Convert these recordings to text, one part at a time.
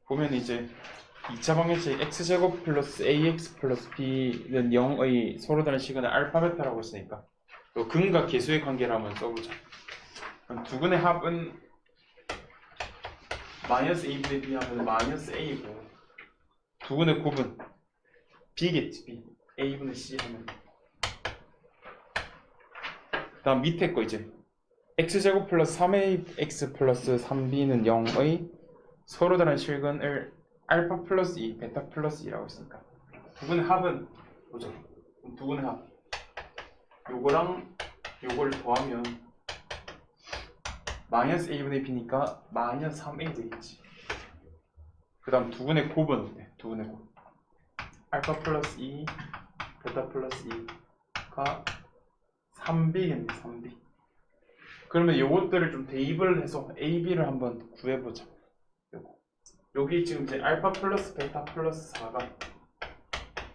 보면 이제 2차 방정식 x제곱 플러스 ax 플러스 b는 0의 서로 다른 시간을 알파 베타라고 했으니까 또 근과 계수의 관계를 한번 써보자. 그럼 두근의 합은 마이너스 a분의 b 하면 마이너스 a고 두근의 곱은 b겠지. b a분의 c 하면 그 다음 밑에 거 이제 x제곱 플러스 3ax 플러스 3b는 0의 서로 다른 실근을 알파 플러스 2, 베타 플러스 2라고 했으니까 두근의 합은 보죠. 두근의 합 요거랑 요걸 더하면 마이너스 a분의 b니까 마이너스 3a 되겠지. 그 다음 두근의 곱은 어때? 두근의 곱 알파 플러스 2, 베타 플러스 2가 3b겠네. 3b. 그러면 요것들을 좀 대입을 해서 a, b를 한번 구해보자. 여기 지금 이제 알파 플러스 베타 플러스 4가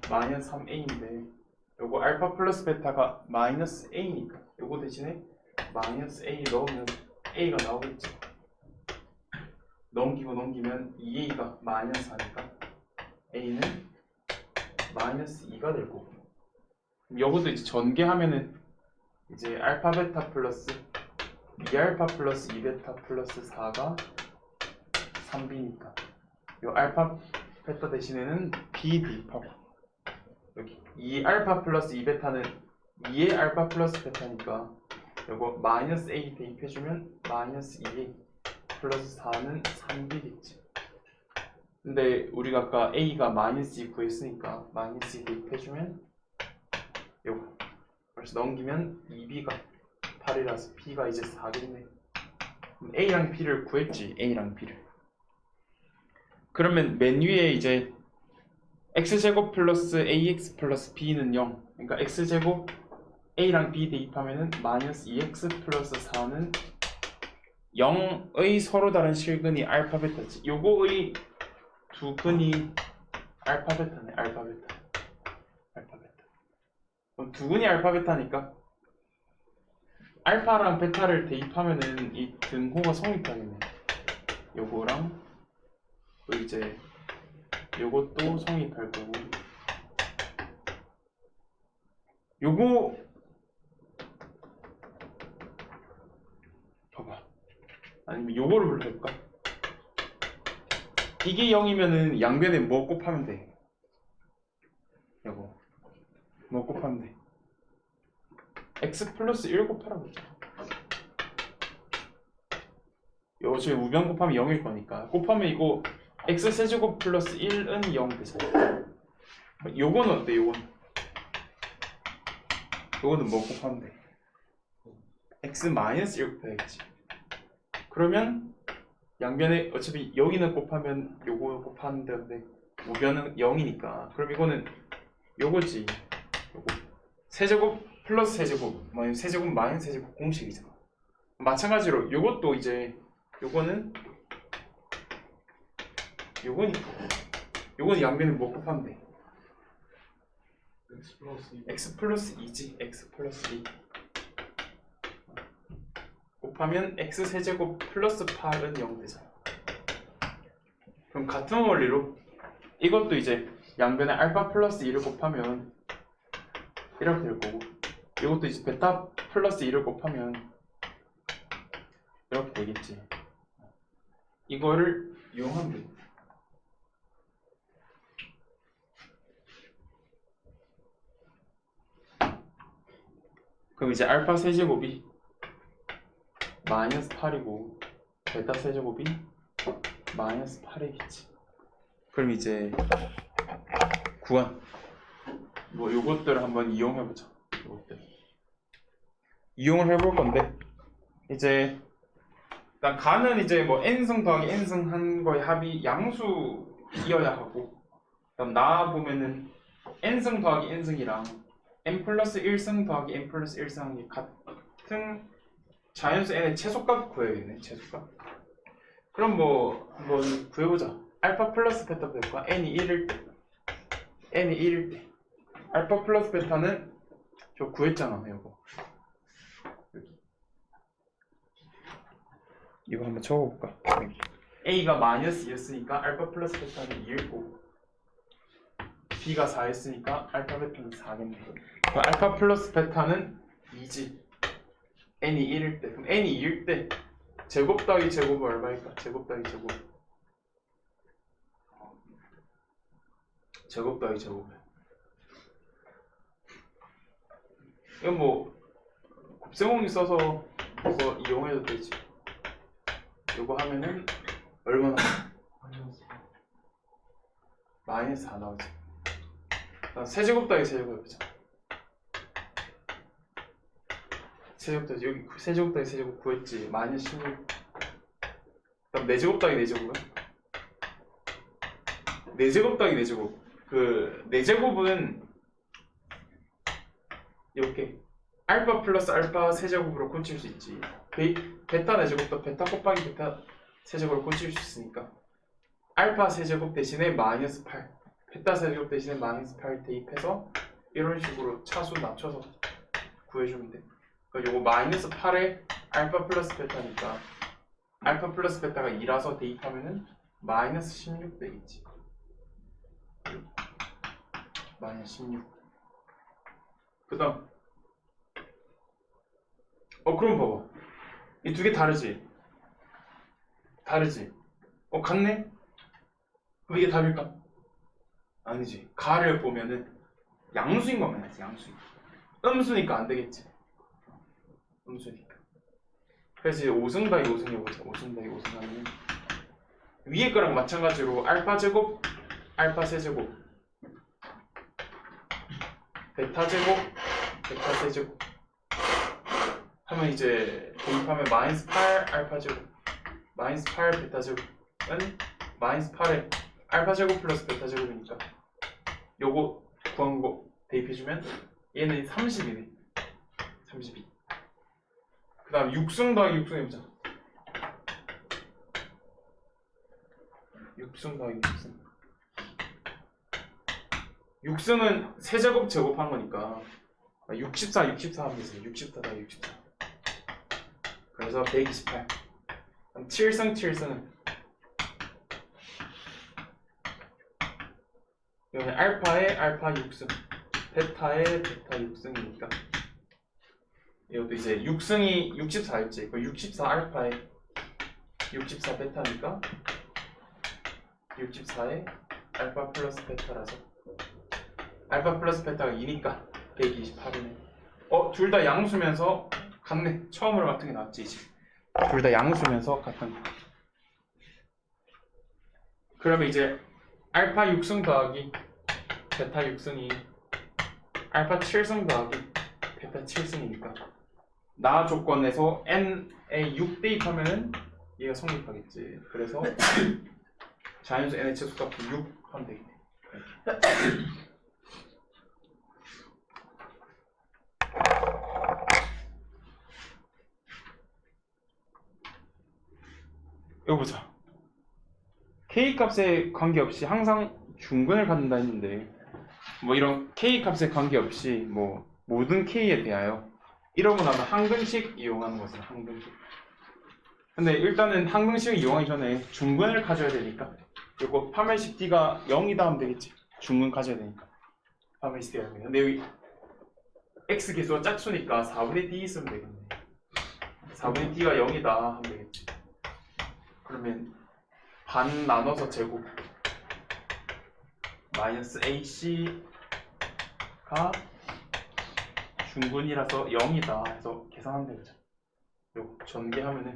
마이너스 3a인데 요거 알파 플러스 베타가 마이너스 a니까 요거 대신에 마이너스 a 넣으면 a가 나오겠지. 넘기면 2a가 마이너스 4니까 a는 마이너스 2가 될 거고, 요것도 이제 전개하면은 이제 알파 베타 플러스 2알파 플러스 2베타 플러스 4가 3b니까 요 알파 베타 대신에는 b 대입하고 여기 2알파 플러스 2베타는 2의 알파 플러스 베타니까 요거 마이너스 a 대입해주면 마이너스 2a 플러스 4는 3b겠지. 근데 우리가 아까 a가 마이너스 2 구했으니까 마이너스 2 대입해주면 요거 그래서 넘기면 2b가 8이라서 b가 이제 4겠네. a랑 b를 구했지. a랑 b를. 그러면 맨 위에 이제 x제곱 플러스 ax 플러스 b는 0. 그러니까 x제곱 a랑 b 대입하면은 마이너스 2x 플러스 4는 0의 서로 다른 실근이 알파 베타지. 요거의 두 근이 알파 베타네. 알파 베타. 알파 베타. 그럼 두 근이 알파 베타니까 알파랑 베타를 대입하면은 이 등호가 성립하겠네. 요거랑 또 이제 요것도 성립할 거고, 요거 봐봐. 아니면 요거를 해볼까? 이게 0이면은 양변에 뭐 곱하면 돼? 요거 뭐 곱하면 돼? x 플러스 1 곱하라고 했죠. 요 지금 우변 곱하면 0일 거니까 곱하면 이거 x 세제곱 플러스 1은 0 되잖아. 요건 어때? 요거는 뭐 곱하면 돼? x 마이너스 1 곱해야겠지. 그러면 양변에 어차피 여기는 곱하면 요거 곱하는 데인데 우변은 0이니까 그럼 이거는 요거지. 요거 세제곱 플러스 세제곱 세제곱 마이너스 세제곱 공식이잖아. 마찬가지로 요것도 이제 요거는 요거니까 요건 양변에 뭐 곱하면 돼? x 플러스 2지. x 플러스 2 곱하면 x 세제곱 플러스 8은 0 되잖아. 그럼 같은 원리로 이것도 이제 양변에 알파 플러스 2를 곱하면 이렇게 될 거고, 이것도 이제 베타 플러스 2를 곱하면 이렇게 되겠지. 이거를 이용하면 돼. 그럼 이제 알파 세제곱이 마이너스 8이고 베타 세제곱이 마이너스 8이겠지. 그럼 이제 구한 뭐 요것들을 한번 이용해보자. 요것들 이용을 해볼 건데, 이제 일단 가는 이제 뭐 n승 더하기 n승 한 거의 합이 양수이어야 하고, 그다음 나 보면은 n승 더하기 n승이랑 n 플러스 1승 더하기 n 플러스 1승이 같은 자연수 n의 최소값 구해야겠네. 최소값. 그럼 뭐 한번 구해보자. 알파 플러스 베타 구해볼까? n이 1일 때 알파 플러스 베타는 저 구했잖아. 이거 여기 이거 한번 적어볼까? 여기 A가 -2였으니까 알파 플러스 베타는 2일 거고 B가 4였으니까 알파 베타는 4겠네. 그럼 알파 플러스 베타는 2지. n이 1일 때. 그럼 n이 2일 때 제곱 더하기 제곱은 얼마일까? 제곱 더하기 제곱. 제곱 더하기 제곱. 이건 뭐 곱셈공리 써서 이거 이용해도 되지. 이거 하면은 얼마나? -4 나오지. 세제곱 더하기 세제곱 해보자. 세제곱 더하기 여기 세제곱 더하기 세제곱 구했지. -16. 그럼 4제곱 더하기 4제곱은? 4제곱 더하기 4제곱. 그 4제곱은 이렇게 알파 플러스 알파 세제곱으로 고칠 수 있지. 베타 4제곱도 베타 곱하기 베타 세제곱으로 고칠 수 있으니까 알파 세제곱 대신에 -8, 베타 세제곱 대신에 -8 대입해서 이런 식으로 차수 낮춰서 구해주면 돼. 그러니까 요거 -8에 알파 플러스 베타니까 알파 플러스 베타가 2라서 대입하면은 -16 되겠지. -16. 그 다음 그럼 봐봐. 이 두 개 다르지? 다르지? 같네? 그럼 이게 답일까? 아니지. 가를 보면은 양수인 것만 해야지. 양수인. 음수니까 안 되겠지. 음수니까. 그래서 이제 5승 더하기 5승 해보자. 5승 더하기 5승 하면 위에 거랑 마찬가지로 알파 제곱, 알파 세제곱, 베타 제곱, 베타 세제곱 하면 이제 대입하면 -8 알파 제곱, -8 베타 제곱은 -8에 알파 제곱 플러스 베타 제곱이니까 요거 구한 거 대입해주면 얘는 30이네. 32. 그 다음 6승 더하기 6승 해보자. 6승 더하기 6승. 6승은 세제곱 제곱한 거니까 64 하면 되세요. 64 더하기 64. 그래서 128. 그럼 7승은 이거는 알파에 알파 6승, 베타에 베타 6승이니까 이것도 이제 6승이 64였지. 그 64 알파에 64 베타니까 64에 알파 플러스 베타라서 알파 플러스 베타가 2니까 128이네. 둘 다 양수면서 같네. 처음으로 같은 게 나왔지 이제. 둘 다 양수면서 같은 거. 그러면 이제 알파 6승 더하기 베타 6승이 알파 7승 더하기 베타 7승이니까 나 조건에서 n에 6 대입하면은 얘가 성립하겠지. 그래서 자연수 n의 최소값은 6 하면 되겠네. 이거 보자. K값에 관계없이 항상 중근을 갖는다 했는데 뭐 이런 K값에 관계없이 뭐 모든 K에 대하여 이러고 나면 항등식 이용하는 것은 항등식. 근데 일단은 항등식을 이용하기 전에 중근을 가져야 되니까 이거 파멸식 D가 0이다 하면 되겠지. 중근 가져야 되니까 파멸식 D가 0이다. 근데 여기 X 개수가 짝수니까 4분의 D 있으면 되겠네. 4분의 D가 0이다 하면 되겠지. 그러면 반 나눠서 제곱 -AC가 중근이라서 0이다 해서 계산하면 되겠죠. 요거 전개하면은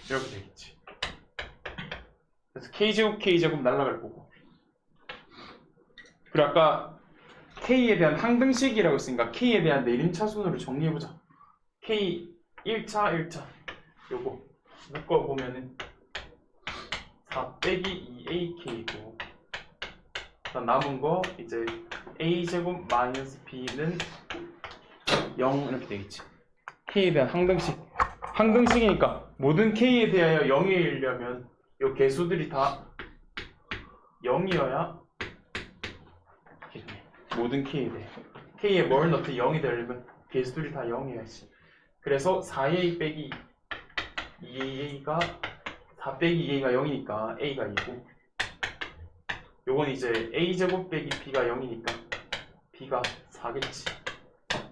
이렇게 되겠지. 그래서 K제곱 날라갈 거고. 그리고 아까 K에 대한 항등식이라고 했으니까 K에 대한 내림차순으로 정리해보자. K 1차 요거 묶어보면은 4 빼기 2AK고 그다음 남은 거 이제 A제곱 마이너스 B는 0 이렇게 되겠지. K에 대한 항등식이니까 모든 K에 대하여 0이려면 요 개수들이 다 0이어야 모든 K에 대해 k에 뭘 넣든 0이 되려면 개수들이 다 0이어야지. 그래서 4a 빼기 2a가 4 빼기 2a가 0이니까 a가 2고, 요건 이제 a제곱 빼기 b가 0이니까 b가 4겠지.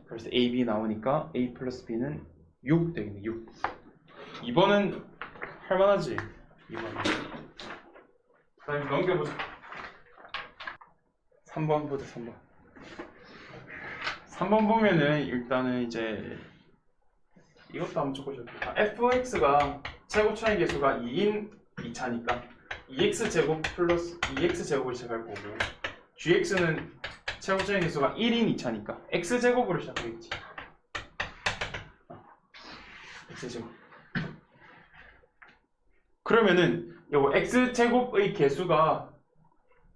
그래서 ab 나오니까 a 플러스 b는 6 되겠네. 6. 2번은 할만하지. 2번은. 그다음에 넘겨보자. 3번 보자. 3번. 3번 보면은 일단은 이제 이것도 한번 적어줄게. fx가 최고차의 개수가 2인 2차니까 2x제곱 플러스 2x제곱을 시작할 거고, gx는 최고차의 개수가 1인 2차니까 x제곱으로 시작하겠지. x제곱. 그러면은 요거 x제곱의 개수가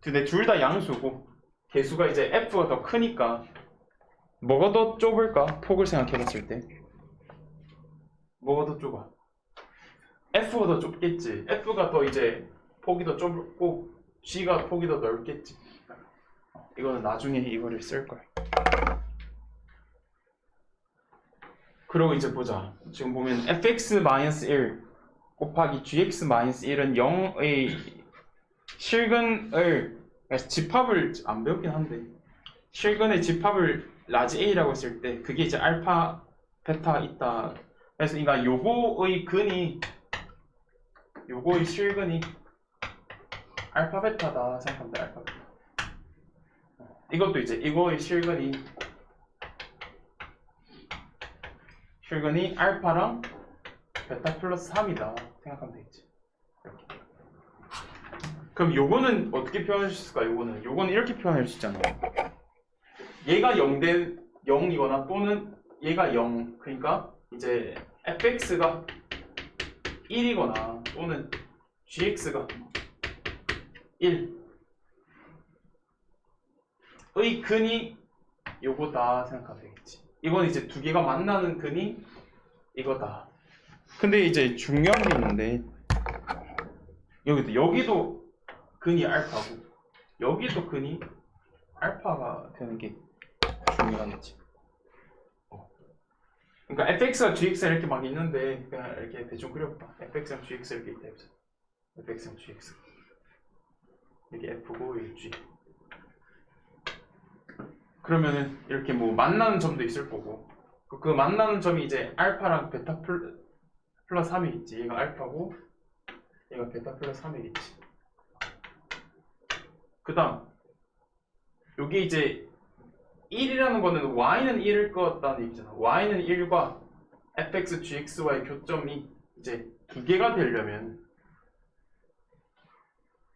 근데 둘 다 양수고, 개수가 이제 f가 더 크니까 뭐가 더 좁을까? 폭을 생각해봤을 때 뭐가 더 좁아? f가 더 좁겠지. f가 더 이제 폭이 더 좁고 g가 폭이 더 넓겠지. 이거는 나중에 이거를 쓸 거야. 그리고 이제 보자. 지금 보면 fx-1 곱하기 gx-1은 0의 실근을, 집합을 안 배웠긴 한데, 실근의 집합을 라지 a라고 했을 때 그게 이제 알파, 베타 있다. 그래서 그러니까 요거의 근이, 요거의 실근이 알파, 베타다 생각하면 돼. 알파, 베타. 이것도 이제 이거의 실근이 알파랑 베타 플러스 3이다 생각하면 되겠지. 이렇게. 그럼 요거는 어떻게 표현할 수 있을까? 요거는 이렇게 표현할 수 있잖아. 얘가 0이거나 또는 얘가 0, 그러니까 이제 fx가 1이거나 또는 gx가 1의 근이 요거다 생각하면 되겠지. 이건 이제 두 개가 만나는 근이 이거다. 근데 이제 중요한 게 있는데, 여기도 근이 알파고 여기도 근이 알파가 되는 게 중요하겠지. 그러니까 fx와 gx가 이렇게 막 있는데 그냥 이렇게 대충 그려봐. fx랑 gx 이렇게 있다 해보자. fx랑 gx 이게 f고 이게 g. 그러면은 이렇게 뭐 만나는 점도 있을 거고, 그 만나는 점이 이제 알파랑 베타 플러스 3이겠지. 얘가 알파고 얘가 베타 플러스 3이겠지. 그 다음 여기 이제 1이라는 거는 y는 1일 것 같다는 얘기잖아. y는 1과 fx, gx와의 교점이 이제 두 개가 되려면,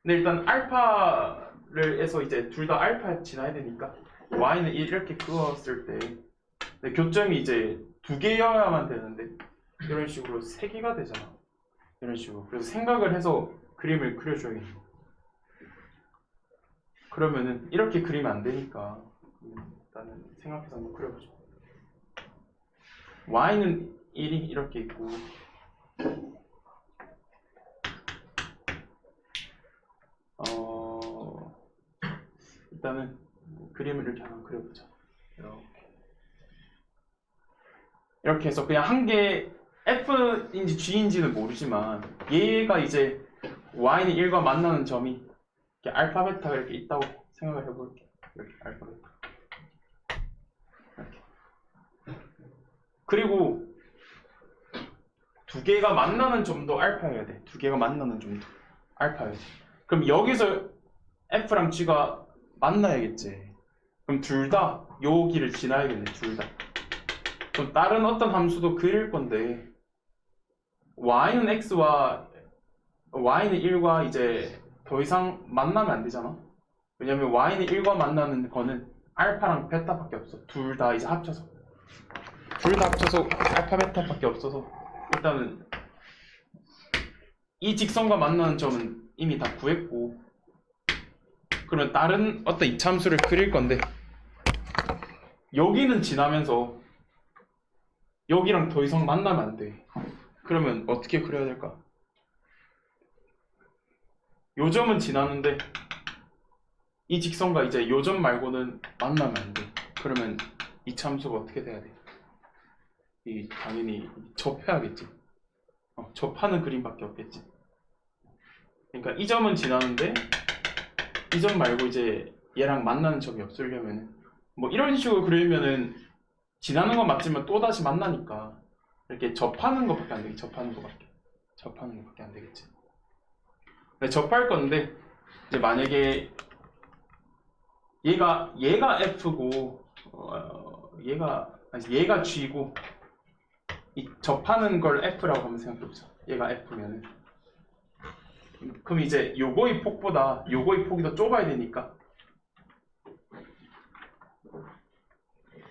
근데 일단 알파를 해서 이제 둘 다 알파에 지나야 되니까 y는 1 이렇게 그었을 때 교점이 이제 두 개여야만 되는데 이런 식으로 세 개가 되잖아. 이런 식으로. 그래서 생각을 해서 그림을 그려줘야겠네. 그러면은 이렇게 그리면 안 되니까 일단은 생각해서 한번 그려보죠. y는 1이 이렇게 있고 일단은 그림을 이렇게 한번 그려보자. 이렇게 해서 그냥 한 개 f인지 g인지는 모르지만 얘가 이제 y는 1과 만나는 점이 이렇게 알파, 베타가 이렇게 있다고 생각을 해볼게. 이렇게 알파, 베타. 이렇게. 그리고 두 개가 만나는 점도 알파여야 돼. 두 개가 만나는 점도 알파여야 돼. 그럼 여기서 f랑 g가 만나야겠지. 그럼 둘 다 요 길을 지나야겠네. 둘 다. 그럼 다른 어떤 함수도 그릴 건데 y는 1과 이제 더 이상 만나면 안 되잖아. 왜냐면 y는 1과 만나는 거는 알파랑 베타밖에 없어. 둘 다 이제 합쳐서 알파, 베타밖에 없어서 일단은 이 직선과 만나는 점은 이미 다 구했고, 그러면 다른 어떤 이차함수를 그릴 건데 여기는 지나면서 여기랑 더 이상 만나면 안 돼. 그러면 어떻게 그려야 될까? 요 점은 지나는데 이 직선과 이제 요 점 말고는 만나면 안 돼. 그러면 이 참수가 어떻게 돼야 돼? 이 당연히 접해야겠지. 접하는 그림밖에 없겠지. 그러니까 이 점은 지나는데 이 점 말고 이제 얘랑 만나는 점이 없으려면은 뭐 이런 식으로 그리면은 지나는 건 맞지만 또 다시 만나니까 이렇게 접하는 것밖에 안 되겠지. 접하는 것밖에 안 되겠지. 근데 접할 건데 이제 만약에 얘가 F고 얘가 G고 이 접하는 걸 F라고 한번 생각해보자. 얘가 F면은 그럼 이제 요거의 폭보다 요거의 폭이 더 좁아야 되니까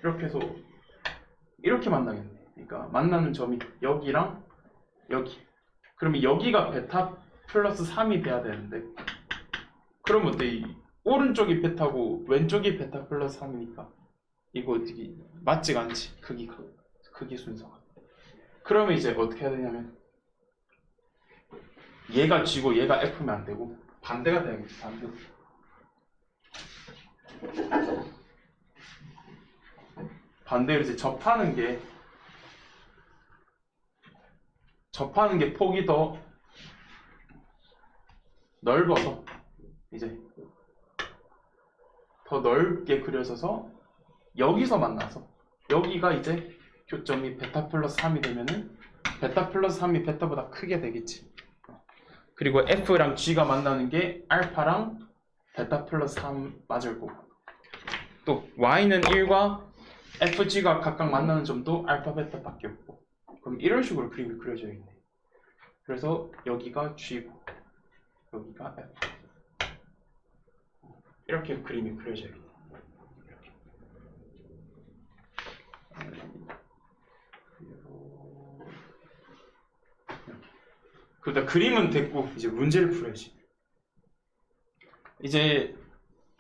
이렇게 해서 이렇게 만나겠네. 그러니까 만나는 점이 여기랑 여기. 그러면 여기가 베타 플러스 3이 돼야 되는데 그러면 어때? 이 오른쪽이 베타고 왼쪽이 베타 플러스 3이니까 이거 어떻게 맞지가 않지. 크기 순서가. 그러면 이제 어떻게 해야 되냐면 얘가 G고 얘가 F면 안 되고 반대가 돼야겠지. 반대로 이제 접하는 게 폭이 더 넓어서 이제 더 넓게 그려져서 여기서 만나서 여기가 이제 교점이 베타 플러스 3이 되면은 베타 플러스 3이 베타보다 크게 되겠지. 그리고 F랑 G가 만나는 게 알파랑 베타 플러스 3 맞을 거고 또 Y는 1과 FG가 각각 만나는 점도 알파 베타밖에 없고 그럼 이런 식으로 그림이 그려져 있네. 그래서 여기가 G고 여기가 F 이렇게 그림이 그려져 있네. 이렇게. 그러다 그림은 됐고 이제 문제를 풀어야지. 이제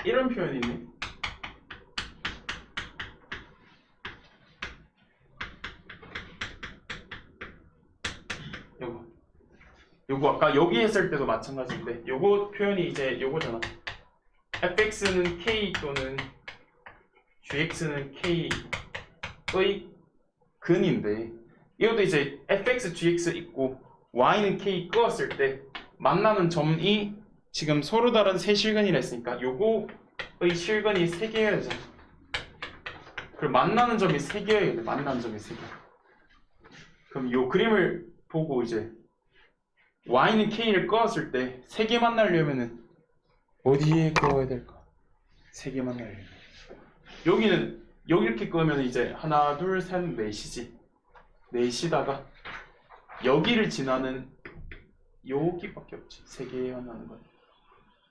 이런 표현이 있네. 요거 아까 여기 했을 때도 마찬가지인데 요거 표현이 이제 요거잖아. fx는 k 또는 gx는 k의 근인데 이것도 이제 fx, gx 있고 y는 k 끄었을 때 만나는 점이 지금 서로 다른 세 실근이라 했으니까 요거의 실근이 3개여야 되잖아. 그럼 만나는 점이 3개여야 돼. 만나는 점이 3개. 그럼 요 그림을 보고 이제 y는 k를 끄었을 때 3개 만나려면은 어디에 끄어야 될까? 3개 만나려면 여기는 여기 이렇게 끄면 이제 하나, 둘, 셋, 넷이지. 넷이다가 여기를 지나는 여기밖에 없지. 3개 만나는 거야.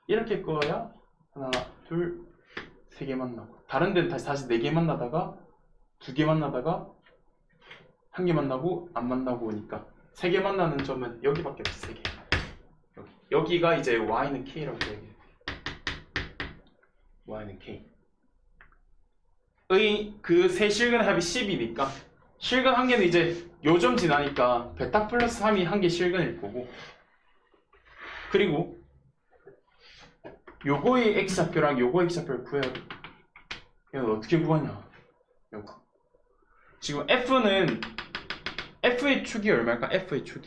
이렇게 끄어야 하나, 둘, 3개 만나고 다른 데는 다시 4개 만나다가 2개 만나다가 1개 만나고 안 만나고 오니까 3개 만나는 점은 여기밖에 없어. 3개. 여기가 이제 y는 k라고 얘기해. y는 k. 의 그 세 실근 합이 10이니까 실근 한 개는 이제 요점 지나니까 베타 플러스 3이 한 개 실근일 거고 그리고 요거의 x좌표랑 요거의 x좌표를 구해야 돼. 이건 어떻게 구하냐? 요거. 지금 F의 축이 얼마일까? F의 축.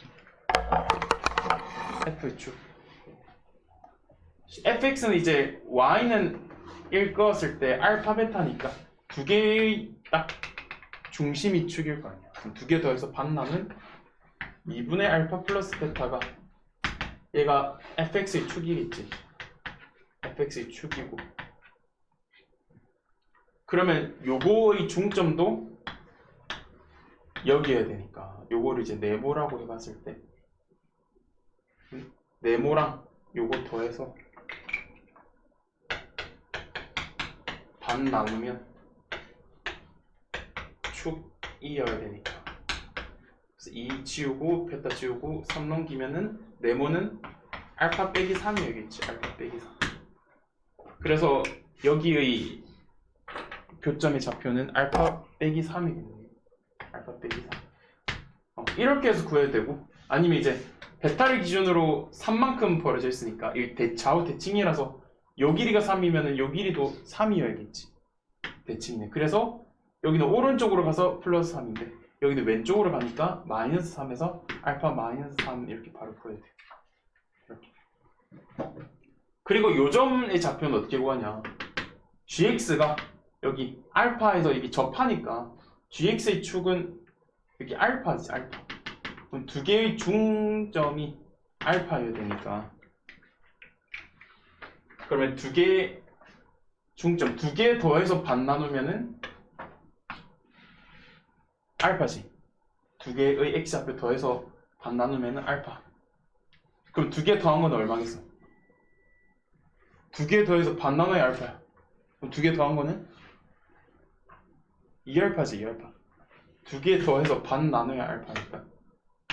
fx는 이제 y는 1 끄었을 때 알파 베타니까 두 개의 딱 중심이 축일 거 아니야. 그럼 두 개 더해서 반나는 2분의 알파 플러스 베타가 얘가 fx의 축이겠지. fx의 축이고 그러면 요거의 중점도 여기여야 되니까 요거를 이제 네모라고 해봤을 때 네모랑 요거 더해서 반 나누면 축이어야 되니까 그래서 2 지우고 베타 지우고 3 넘기면은 네모는 알파 빼기 3이어야겠지. 알파 빼기 3. 그래서 여기의 교점의 좌표는 알파 빼기 3이겠네. 알파 빼기 3. 이렇게 해서 구해야 되고 아니면 이제 베타를 기준으로 3만큼 벌어져 있으니까 이 좌우 대칭이라서 요 길이가 3이면 요 길이도 3이어야겠지. 대칭이네. 그래서 여기는 오른쪽으로 가서 플러스 3인데 여기는 왼쪽으로 가니까 마이너스 3에서 알파 마이너스 3 이렇게 바로 구해야 돼. 이렇게. 그리고 요점의 좌표는 어떻게 구하냐? gx가 여기 알파에서 이게 접하니까 gx의 축은 여기 알파지, 알파. 그럼 두 개의 중점이 알파여야 되니까 그러면 두 개의 중점, 두 개 더해서 반 나누면은 알파지. 두 개의 x좌표 더해서 반 나누면은 알파. 그럼 두 개 더한 건 얼마겠어? 두 개 더해서 반 나눠야 알파야. 그럼 두 개 더한 거는 2알파지, 2알파. 두 개 더해서 반 나눠야 알파니까.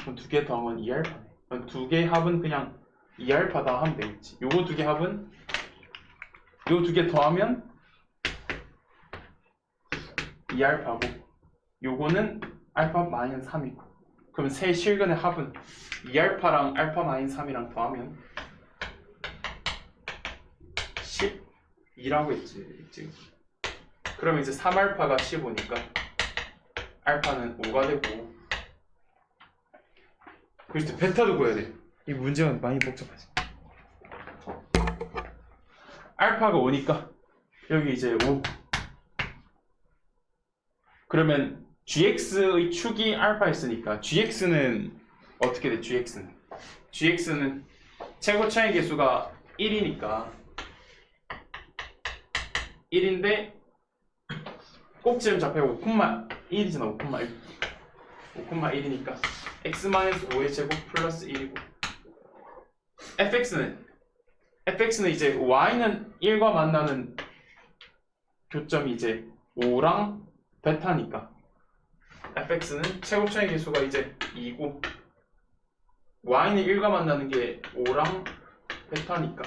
그럼 두 개 더한 건 2알파네. 그럼 두 개 합은 그냥 2알파다 하면 되겠지. 요거 두 개 합은 요 두 개 더하면 2알파고 요거는 알파 마이너스 3이고 그러면 세 실근의 합은 2알파랑 알파 마이너스 3이랑 더하면 12라고 했지 지금. 그러면 이제 3알파가 15니까 알파는 5가 되고 그래서 베타도 구해야 돼. 이 문제가 많이 복잡하지. 알파가 5니까 여기 이제 5. 그러면 gx의 축이 알파였으니까 gx는 어떻게 돼? gx는 최고차의 개수가 1이니까 1인데 꼭지점 좌표가 5,1이잖아. 5,1 5,1이니까 x-5의 제곱 플러스 1이고 fx는 이제 y는 1과 만나는 교점이 이제 5랑 베타니까 fx는 최고차의 개수가 이제 2고 y는 1과 만나는 게 5랑 베타니까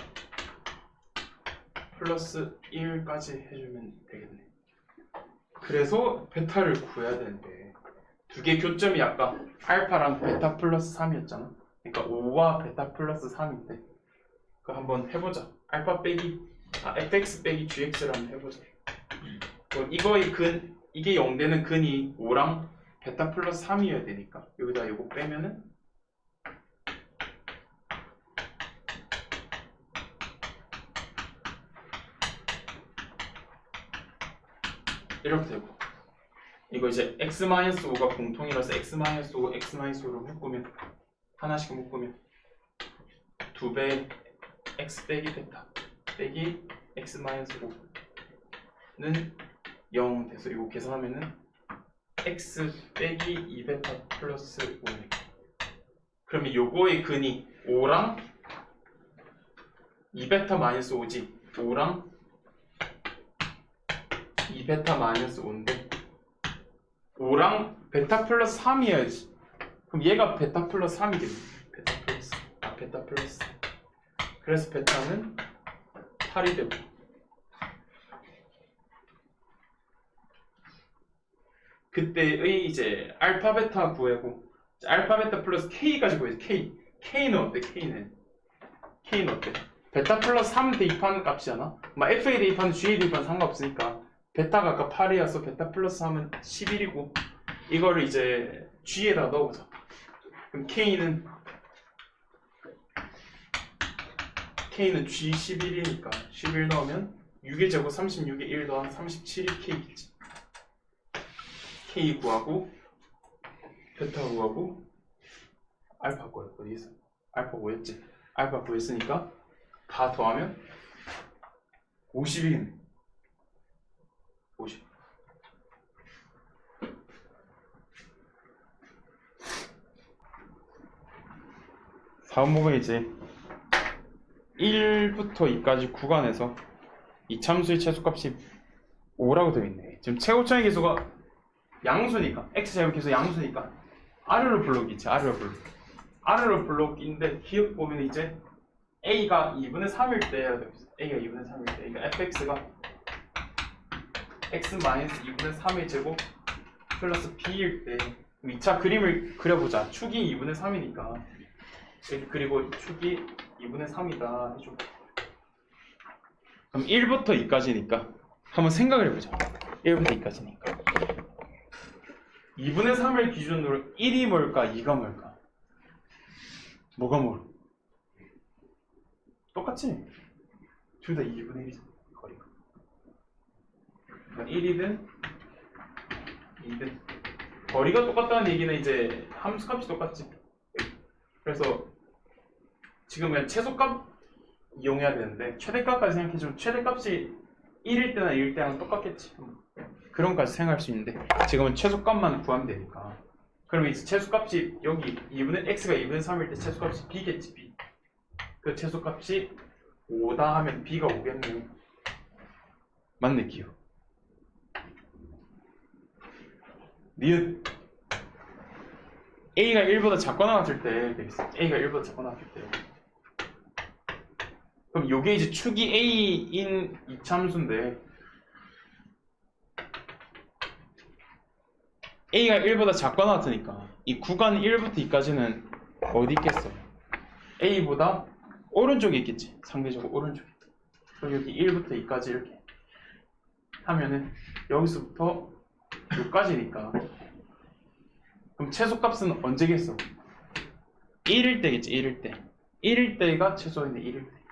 플러스 1까지 해주면 되겠네. 그래서 베타를 구해야 되는데 두 개 교점이 아까 알파랑 베타 플러스 3이었잖아. 그러니까 5와 베타 플러스 3인데 그거 한번 해보자. fx 빼기 gx를 한번 해보자. 그럼 이게 0되는 근이 5랑 베타 플러스 3이어야 되니까 여기다 이거 빼면은 이렇게 되고 이거 이제 x-5가 공통이라서 x-5, x-5로 묶으면 하나씩 묶으면 2배 x 빼기 베타 빼기 x-5는 0 돼서 이거 계산하면은 x 빼기 2베타 플러스 5네. 그러면 요거의 근이 5랑 2베타 마이너스 5지. 5랑 2베타 마이너스 5인데 5랑 베타 플러스 3이어야지. 그럼 얘가 베타 플러스 3이겠네. 베타 플러스. 그래서 베타는 8이 되고 그때의 이제 알파 베타 구하고 알파 베타 플러스 k까지 구해야지. k는 어때? k는 어때? 베타 플러스 3 대입하는 값이잖아. 막 f에 대입하는 g에 대입하는 상관없으니까 베타가 아까 8이어서 베타 플러스 3은 11이고 이거를 이제 g에다 넣어보자. 그럼 k는 g 11이니까 11 넣으면 6의 제곱 36에 1 더한 37이 k겠지. k 구하고 베타 구하고 알파 구하고 어디 있어? 알파 구했지. 알파 구했으니까 다 더하면 50이네. 50. 다음 부분에 이제 1부터 2까지 구간에서 이 참수의 최소값이 5라고 되어 있네. 지금 최고차의 개수가 양수니까 x제곱해서 양수니까 아래로 블록이지. 아래로 블록인데 기억 보면 이제 a가 2분의 3일 때 해야 되고 a가 2분의 3일 때 그러니까 fx가 x-2분의 3의 제곱 플러스 b일 때 2차 그림을 그려보자. 축이 2분의 3이니까 그리고 축이 2분의 3이다 해줘. 그럼 1부터 2까지니까 한번 생각을 해보자. 1부터 2까지니까 2분의 3을 기준으로 1이 뭘까 2가 뭘까? 뭐가 뭘? 똑같지? 둘 다 2분의 1이잖아 거리가. 1이든 2든 거리가 똑같다는 얘기는 이제 함수값이 똑같지. 그래서 지금 그냥 최소값 이용해야 되는데 최대값까지 생각해주면 최대값이 1일 때나 2일 때랑 똑같겠지. 그런 것까지 생각할 수 있는데 지금은 최소값만 구하면 되니까. 그러면 이제 최소값이 여기 2분의 x가 2분의 3일 때 최소값이 b겠지. b. 그 최소값이 5다 하면 b가 5겠네. 맞네 기호. 니은 a가 1보다 작거나 같을 때 되겠어. a가 1보다 작거나 같을 때. 그럼 요게 이제 축이 a인 이차함수인데 a가 1보다 작거나 같으니까 이 구간 1부터 2까지는 어디 있겠어? a보다 오른쪽에 있겠지. 상대적으로 오른쪽에. 그럼 여기 1부터 2까지 이렇게 하면은 여기서부터 여기까지니까 그럼 최소값은 언제겠어? 1일 때겠지. 1일 때. 1일 때가 최소인데 1일 때.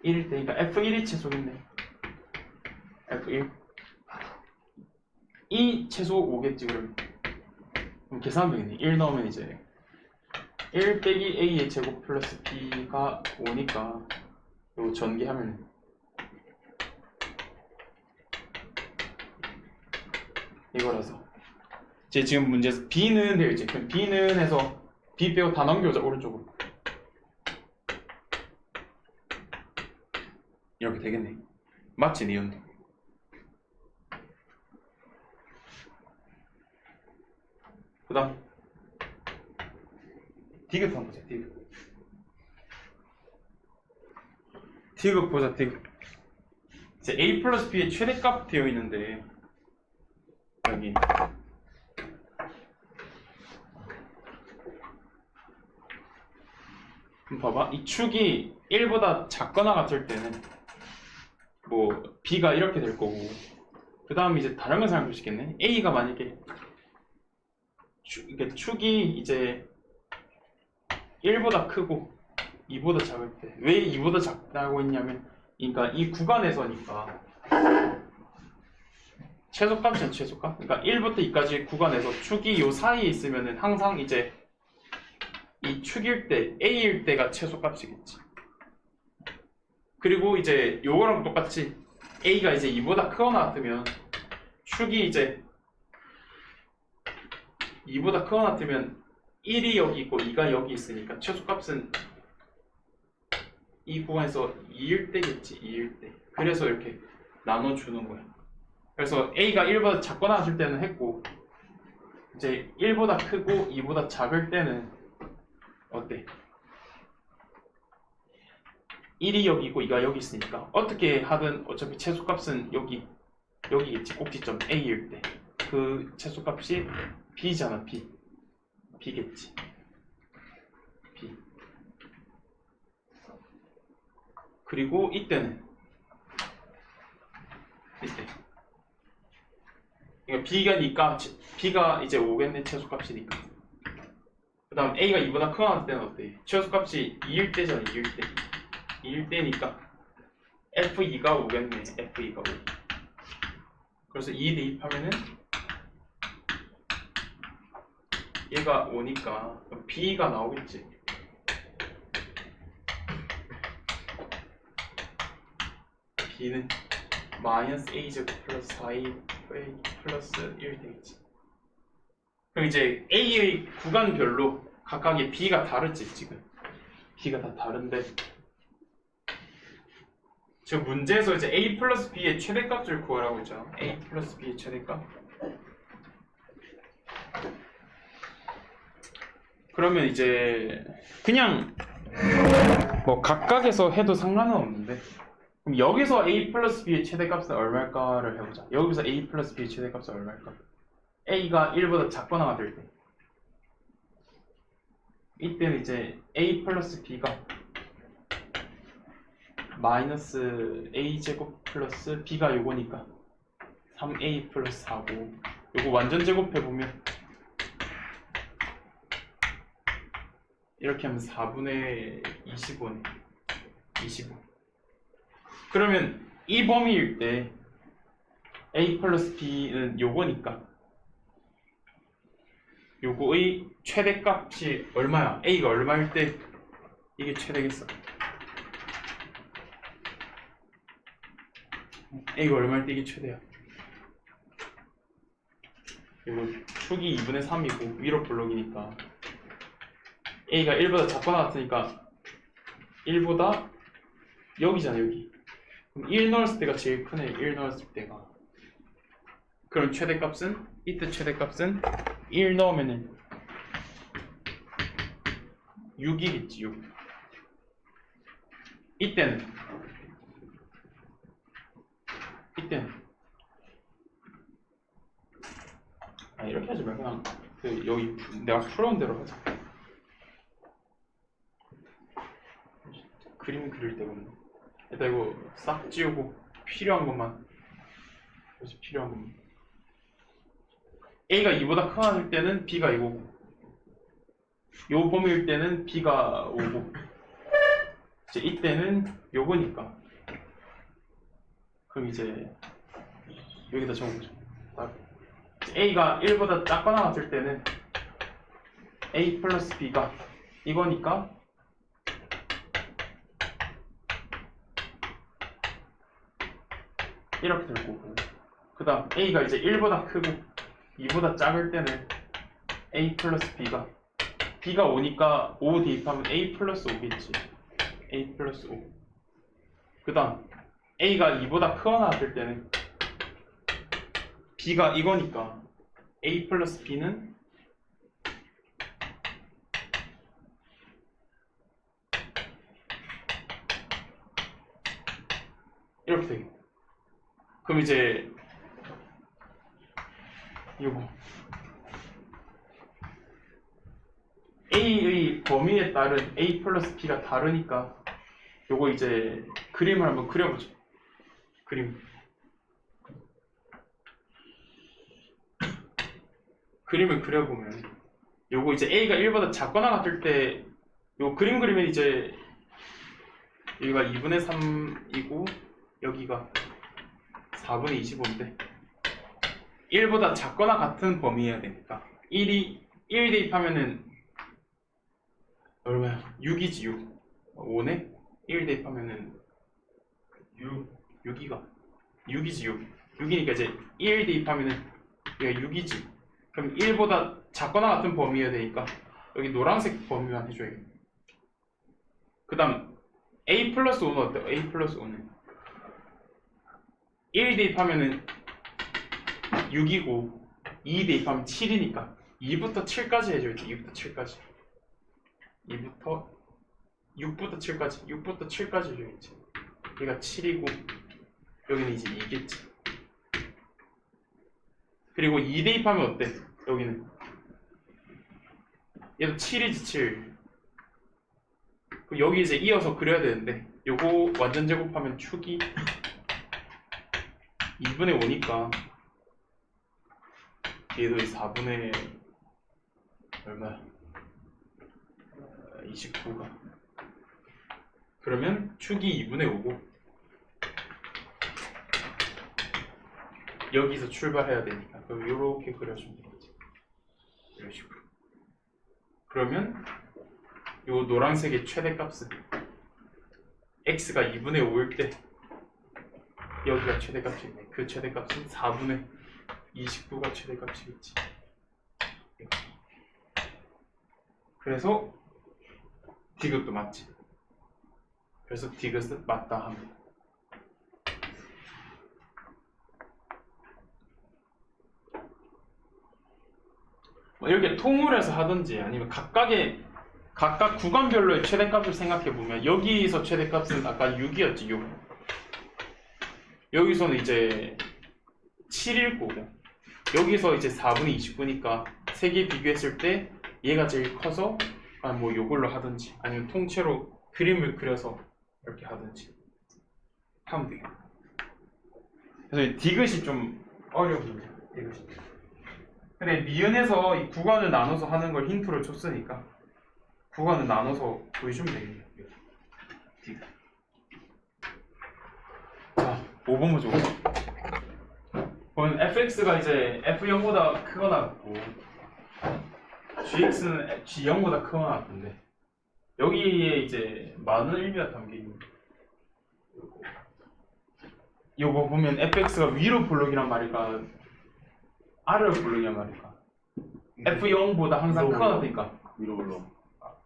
1일 때니까 F1이 최소겠네. F1 이 최소 5겠지. 그럼 계산하면 되겠네. 1 넣으면 이제 1 빼기 A의 제곱 플러스 B가 5니까 이거 전개하면 이거라서 이제 지금 문제에서 B는 되어있지. 그럼 B는 해서 B 빼고 다 넘겨오자. 오른쪽으로 이렇게 되겠네. 맞지? 니은도 그 다음 디귿 한번 보자. 디귿 보자. 디귿 이제 A 플러스 B의 최대값 되어 있는데 여기 그럼 봐봐. 이 축이 1보다 작거나 같을 때는 뭐 B가 이렇게 될 거고 그 다음 이제 다른 걸 생각할 수 있겠네. A가 만약에 축이 이제 1보다 크고 2보다 작을 때 왜 2보다 작다고 했냐면 그러니까 이 구간에서니까 최소값이야. 최소값. 그러니까 1부터 2까지 구간에서 축이 요 사이에 있으면은 항상 이제 이 축일 때 A일 때가 최소값이겠지. 그리고 이제 요거랑 똑같이 A가 이제 2보다 크거나 같으면 축이 이제 2보다 크거나 같으면 1이 여기 있고 2가 여기 있으니까 최소값은 이 구간에서 2일 때겠지. 2일 때. 그래서 이렇게 나눠주는 거야. 그래서 A가 1보다 작거나 같을 때는 했고 이제 1보다 크고 2보다 작을 때는 어때? 1이 여기 있고 2가 여기 있으니까 어떻게 하든 어차피 최소값은 여기겠지. 꼭지점 A일 때 그 최소값이 B잖아. B겠지. B. 그리고 이때 그러니까 B가니까 B가 이제 5겠네. 최소값이니까. 그 다음 A가 2보다 크거나 할 때는 어때? 최소값이 2일 때잖아. 2일 때. 2일 때니까 F2가 5겠네. F2가 5. 그래서 2 대입하면은 얘가 5니까 B가 나오겠지. B는 마이너스 A제곱 플러스 4A 플러스 1 되겠지. 그럼 이제 A의 구간별로 각각의 B가 다르지. 지금 B가 다 다른데 지금 문제에서 이제 A 플러스 B의 최대값을 구하라고 했잖아. A 플러스 B의 최대값. 그러면 이제 그냥 뭐 각각에서 해도 상관은 없는데 그럼 여기서 A 플러스 B의 최대값은 얼마일까를 해보자. 여기서 A 플러스 B의 최대값은 얼마일까? A가 1보다 작거나 같을 때 이때는 이제 A 플러스 B가 마이너스 A제곱 플러스 B가 요거니까 3a 플러스 4고 요거 완전 제곱해보면 이렇게 하면 4분의 25네. 25. 그러면 이 범위일 때 a 플러스 b는 요거니까 요거의 최대값이 얼마야? a가 얼마일 때 이게 최대겠어? a가 얼마일 때 이게 최대야? 이거 축이 2분의 3이고 위로 블록이니까 a가 1보다 작거나 같으니까 1보다 여기잖아 여기. 그럼 1 넣었을 때가 제일 크네. 1 넣었을 때가. 그럼 최대값은 이때 최대값은 1 넣으면은 6이겠지 6. 이때는 이렇게 하지 말고 그냥 여기 내가 풀어온 대로 하자. 그림 그릴 때는 일단 이거 싹 지우고 필요한 것만 a가 2보다 커질 때는 b가 이거고 요 범위일 때는 b가 오고 이제 이때는 요거니까 그럼 이제 여기다 적어보자. a가 1보다 작거나 같을 때는 a 플러스 b가 이거니까 이렇게 될 거고 그 다음 a가 이제 1보다 크고 2보다 작을 때는 a 플러스 b가 오니까 5 대입하면 a 플러스 5겠지. a 플러스 5. 그 다음 a가 2보다 크거나 같을 때는 b가 이거니까 a 플러스 b는 이렇게 되겠고 그럼 이제 이거 a의 범위에 따른 a 플러스 b가 다르니까 요거 이제 그림을 한번 그려보죠. 그림을 그려보면 요거 이제 a가 1보다 작거나 같을 때 요 그림 그리면 이제 여기가 2분의 3이고 여기가 4분의 25인데 1보다 작거나 같은 범위여야 되니까 1 대입하면은 얼마야? 6이지 6. 5네? 1 대입하면은 6이지 6. 6이니까 이제 1 대입하면은 얘가 6이지. 그럼 1보다 작거나 같은 범위여야 되니까 여기 노란색 범위만 해줘야겠네. 그 다음 a 플러스 5는 어때요? a 플러스 5는 1 대입하면은 6이고 2 대입하면 7이니까 2부터 7까지 해줘야지. 2부터 7까지 6부터 7까지 해줘야지. 얘가 7이고 여기는 이제 2겠지. 그리고 2 대입하면 어때? 여기는 얘도 7이지 7. 그럼 여기 이제 이어서 그려야 되는데 요거 완전 제곱하면 축이 2분의 5니까 얘도 4분의 얼마야? 29가 그러면 축이 2분의 5고 여기서 출발해야 되니까 그럼 이렇게 그려주면 되겠지. 이런 식으로. 그러면 요 노란색의 최대값은 x가 2분의 5일 때 여기가 최대값이네. 그 최대값은 4분의 29가 최대값이겠지. 그래서 디귿도 맞지. 그래서 디귿은 맞다 합니다. 뭐 이렇게 통으로 해서 하든지 아니면 각각 구간별로의 최대값을 생각해보면 여기서 최대값은 아까 6이었지 6. 여기서는 이제 7일 거고 여기서 이제 4분의 29니까 세 개 비교했을 때 얘가 제일 커서 뭐 요걸로 하든지 아니면 통째로 그림을 그려서 이렇게 하든지 하면 되겠다. 그래서 디귿이 좀 어려운 이것이. 근데 니은에서 이 구간을 나눠서 하는 걸 힌트로 줬으니까 구간을 나눠서 보여주면 되겠네요. 자, 5번 보죠. 5번 fx가 이제 f0보다 크거나 같고 gx는 g0보다 크거나 같은데 여기에 이제 많은 의미가 담겨있는 요거 보면 fx가 위로 볼록이란 말일까 아래로 볼록이란 말일까 f0보다 항상 크거나니까 위로 불러.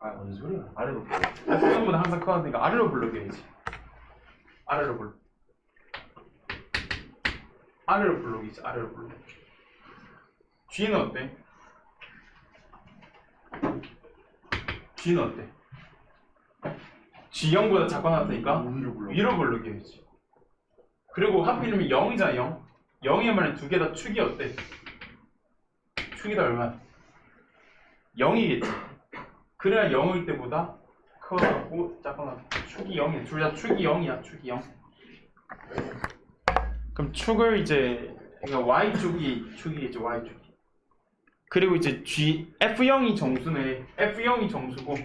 뭔 소리야 아래로 불러. f0보다 항상 크거나니까 아래로 볼록이야지 아래로 볼록 아래로 볼록이지 아래로 볼록 g는 어때? g는 어때? G0보다 작거나 같으니까 위로 볼록이야지 그리고 하필이면 0이잖아 0 0이면 두 개 다 축이 어때? 축이 다 얼마야? 0이겠지 그래야 0일 때보다 크고 작거나 축이 0이야 둘 다 축이 0이야 축이 0 그럼 축을 이제 그러니까 Y축이 축이겠죠 Y축이 그리고 이제 F0이 정수네 F0이 정수고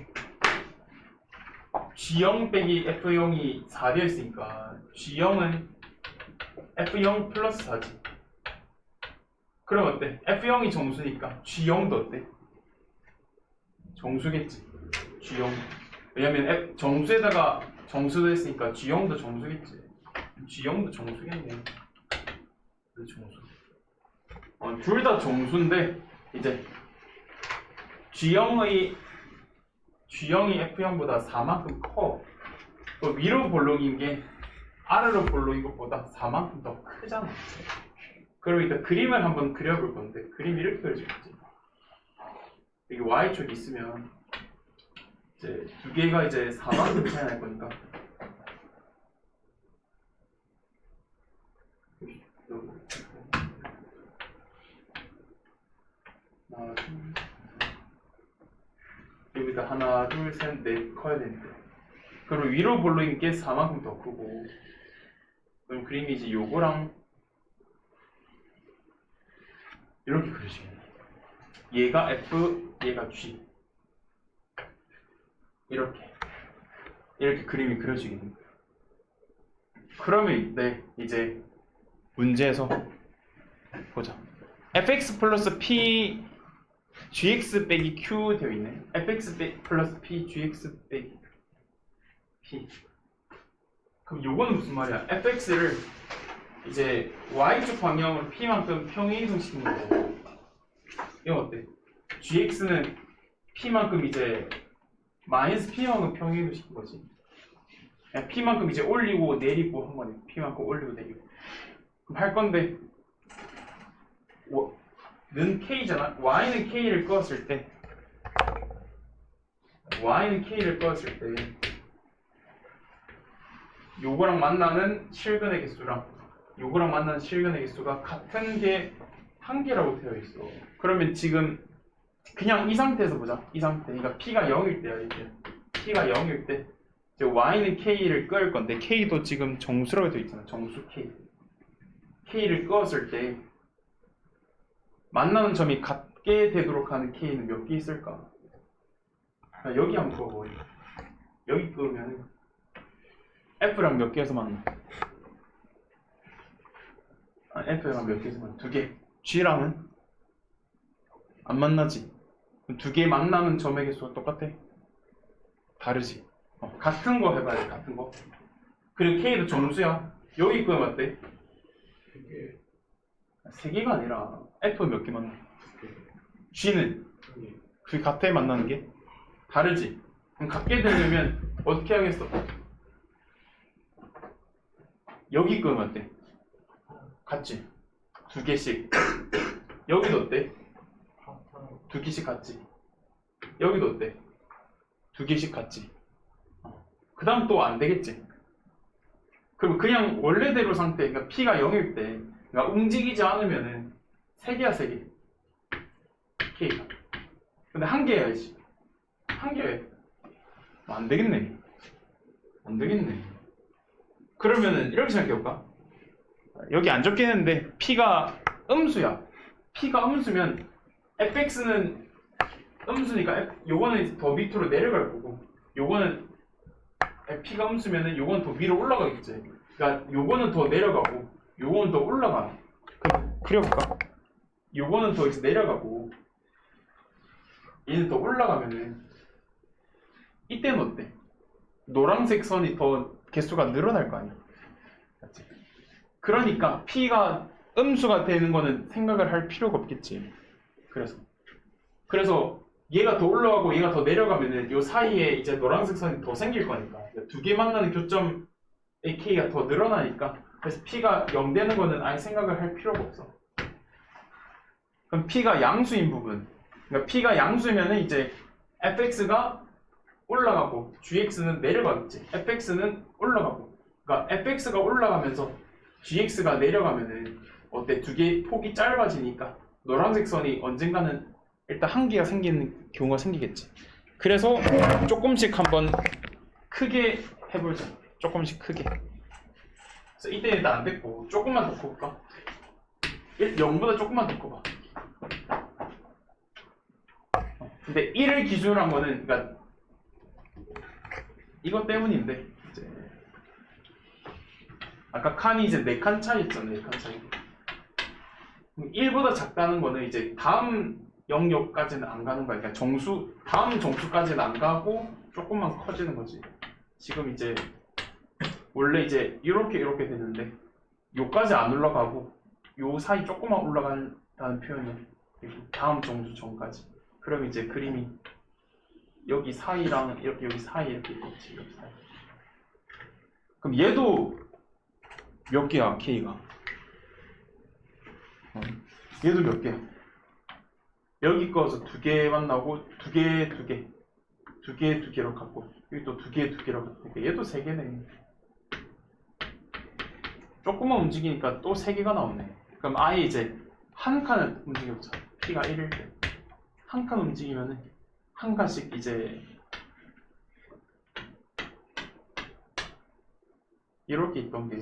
G0 빼기 F0이 4되어 있으니까 G0은 F0 플러스 4지 그럼 어때? F0이 정수니까 G0도 어때? 정수겠지 G0 왜냐면 정수에다가 정수도 했으니까 G0도 정수겠지 G0도 정수겠네 정수 둘 다 정수인데 이제 G0이 F0보다 4만큼 커 또 위로 볼록인 게 아래로 볼록인 것보다 4만큼 더 크잖아 그러니까 그림을 한번 그려볼 건데 그림 이렇게 그려줄지 여기 Y축이 있으면 이제 두 개가 이제 4만큼 차이 날 거니까 여기다 하나, 둘, 셋, 넷 커야 되는데 그리고 위로 볼록인 게 4만큼 더 크고 그럼 그림이 이제 요거랑 이렇게 그려지겠네 얘가 F, 얘가 G 이렇게 그림이 그려지겠네 그러면 네 이제 문제에서 보자 fx 플러스 p gx 빼기 q 되어 있네 fx 플러스 p gx 빼기 p 그럼 요거는 무슨 말이야 fx를 이제 y축 방향으로 p만큼 평행이동시킨 거고 이건 어때? gx는 p만큼 이제 마이너스 p만큼 평행이동시킨 거지 그냥 p만큼 이제 올리고 내리고 한 거네 p만큼 올리고 내리고 그럼 할 건데 는 k잖아 y는 k를 끄었을 때 요거랑 만나는 실근의 개수랑 요거랑 만나는 실근의 개수가 같은 게 한 개라고 되어 있어 그러면 지금 그냥 이 상태에서 보자 이 상태 그러니까 p가 0일 때야 이게 p가 0일 때 이제 y는 k를 끄을 건데 k도 지금 정수라고 되어 있잖아 정수 k를 끄었을 때 만나는 점이 같게 되도록 하는 k는 몇 개 있을까? 여기 한번 끄어봐 여기 끄면 f랑 몇 개에서 만나? f랑 몇 개에서 만나? 2개 g랑은? 안 만나지? 두 개 만나는 점의 개수가 똑같아? 다르지? 같은 거 해봐야 돼 같은 거 그리고 k도 정수야 여기 끄면 어때? 3개가 아니라 f 몇 개 만나? g는? 그 같아 만나는 게? 다르지? 그럼 같게 되려면 어떻게 하겠어? 여기 끄면 어때? 같지? 2개씩 여기도 어때? 2개씩 같지? 여기도 어때? 2개씩 같지? 그 다음 또 안 되겠지? 그럼 그냥 원래대로 상태 그러니까 p가 0일 때 그러니까 움직이지 않으면은 3개야 3개 k가 근데 1개 해야지 1개 왜? 안 되겠네 그러면은 이렇게 생각해볼까? 여기 안 적혀있는데 p가 음수야. P가 음수면 fx는 음수니까 요거는 더 밑으로 내려갈 거고, 요거는 P가 음수면은 요건 더 위로 올라가겠지. 그러니까 요거는 더 내려가고 요거는 더 올라가. 그럼 그려볼까? 요거는 더 이제 내려가고 얘는 더 올라가면은 이때는 어때? 노란색 선이 더 개수가 늘어날 거 아니야. 맞지? 그러니까 P가 음수가 되는 거는 생각을 할 필요가 없겠지. 그래서 얘가 더 올라가고 얘가 더 내려가면은 요 사이에 이제 노란색 선이 더 생길 거니까 두 개 만나는 교점 AK가 더 늘어나니까, 그래서 P가 0 되는 거는 아예 생각을 할 필요가 없어. 그럼 P가 양수인 부분, 그러니까 P가 양수면은 이제 fx가 올라가고 gx는 내려가겠지. fx는 올라가고, 그러니까 fx가 올라가면서 gx가 내려가면은 어때? 두 개의 폭이 짧아지니까 노란색 선이 언젠가는 일단 한계가 생기는 경우가 생기겠지. 그래서 조금씩 한번 크게 해보자. 조금씩 크게. 그래서 이때는 일단 안 됐고 조금만 더 커볼까? 0보다 조금만 더 커봐. 근데 1을 기준으로 한 거는, 그러니까 이것 때문인데, 이제 아까 칸이 이제 4칸 차이였잖아. 4칸 차이. 1보다 작다는 거는 이제 다음 영역까지는 안 가는 거야. 그러니까 다음 정수까지는 안 가고 조금만 커지는 거지. 지금 이제 원래 이제 이렇게 되는데 요까지 안 올라가고 요 사이 조금만 올라간다는 표현이야. 다음 정수 전까지. 그럼 이제 그림이 여기 사이랑 이렇게 여기 사이 이렇게 있겠지. 여기 사이. 그럼 얘도 몇 개야, K가? 얘도 몇 개야? 여기 거에서 2개 만나고 2개로 갖고 여기 또 2개로 갖고, 그러니까 얘도 3개네. 조금만 움직이니까 또 3개가 나오네. 그럼 아예 이제 한 칸을 움직여보자. P가 1일 때 한 칸 움직이면은 한 칸씩 이제 이렇게 있던 게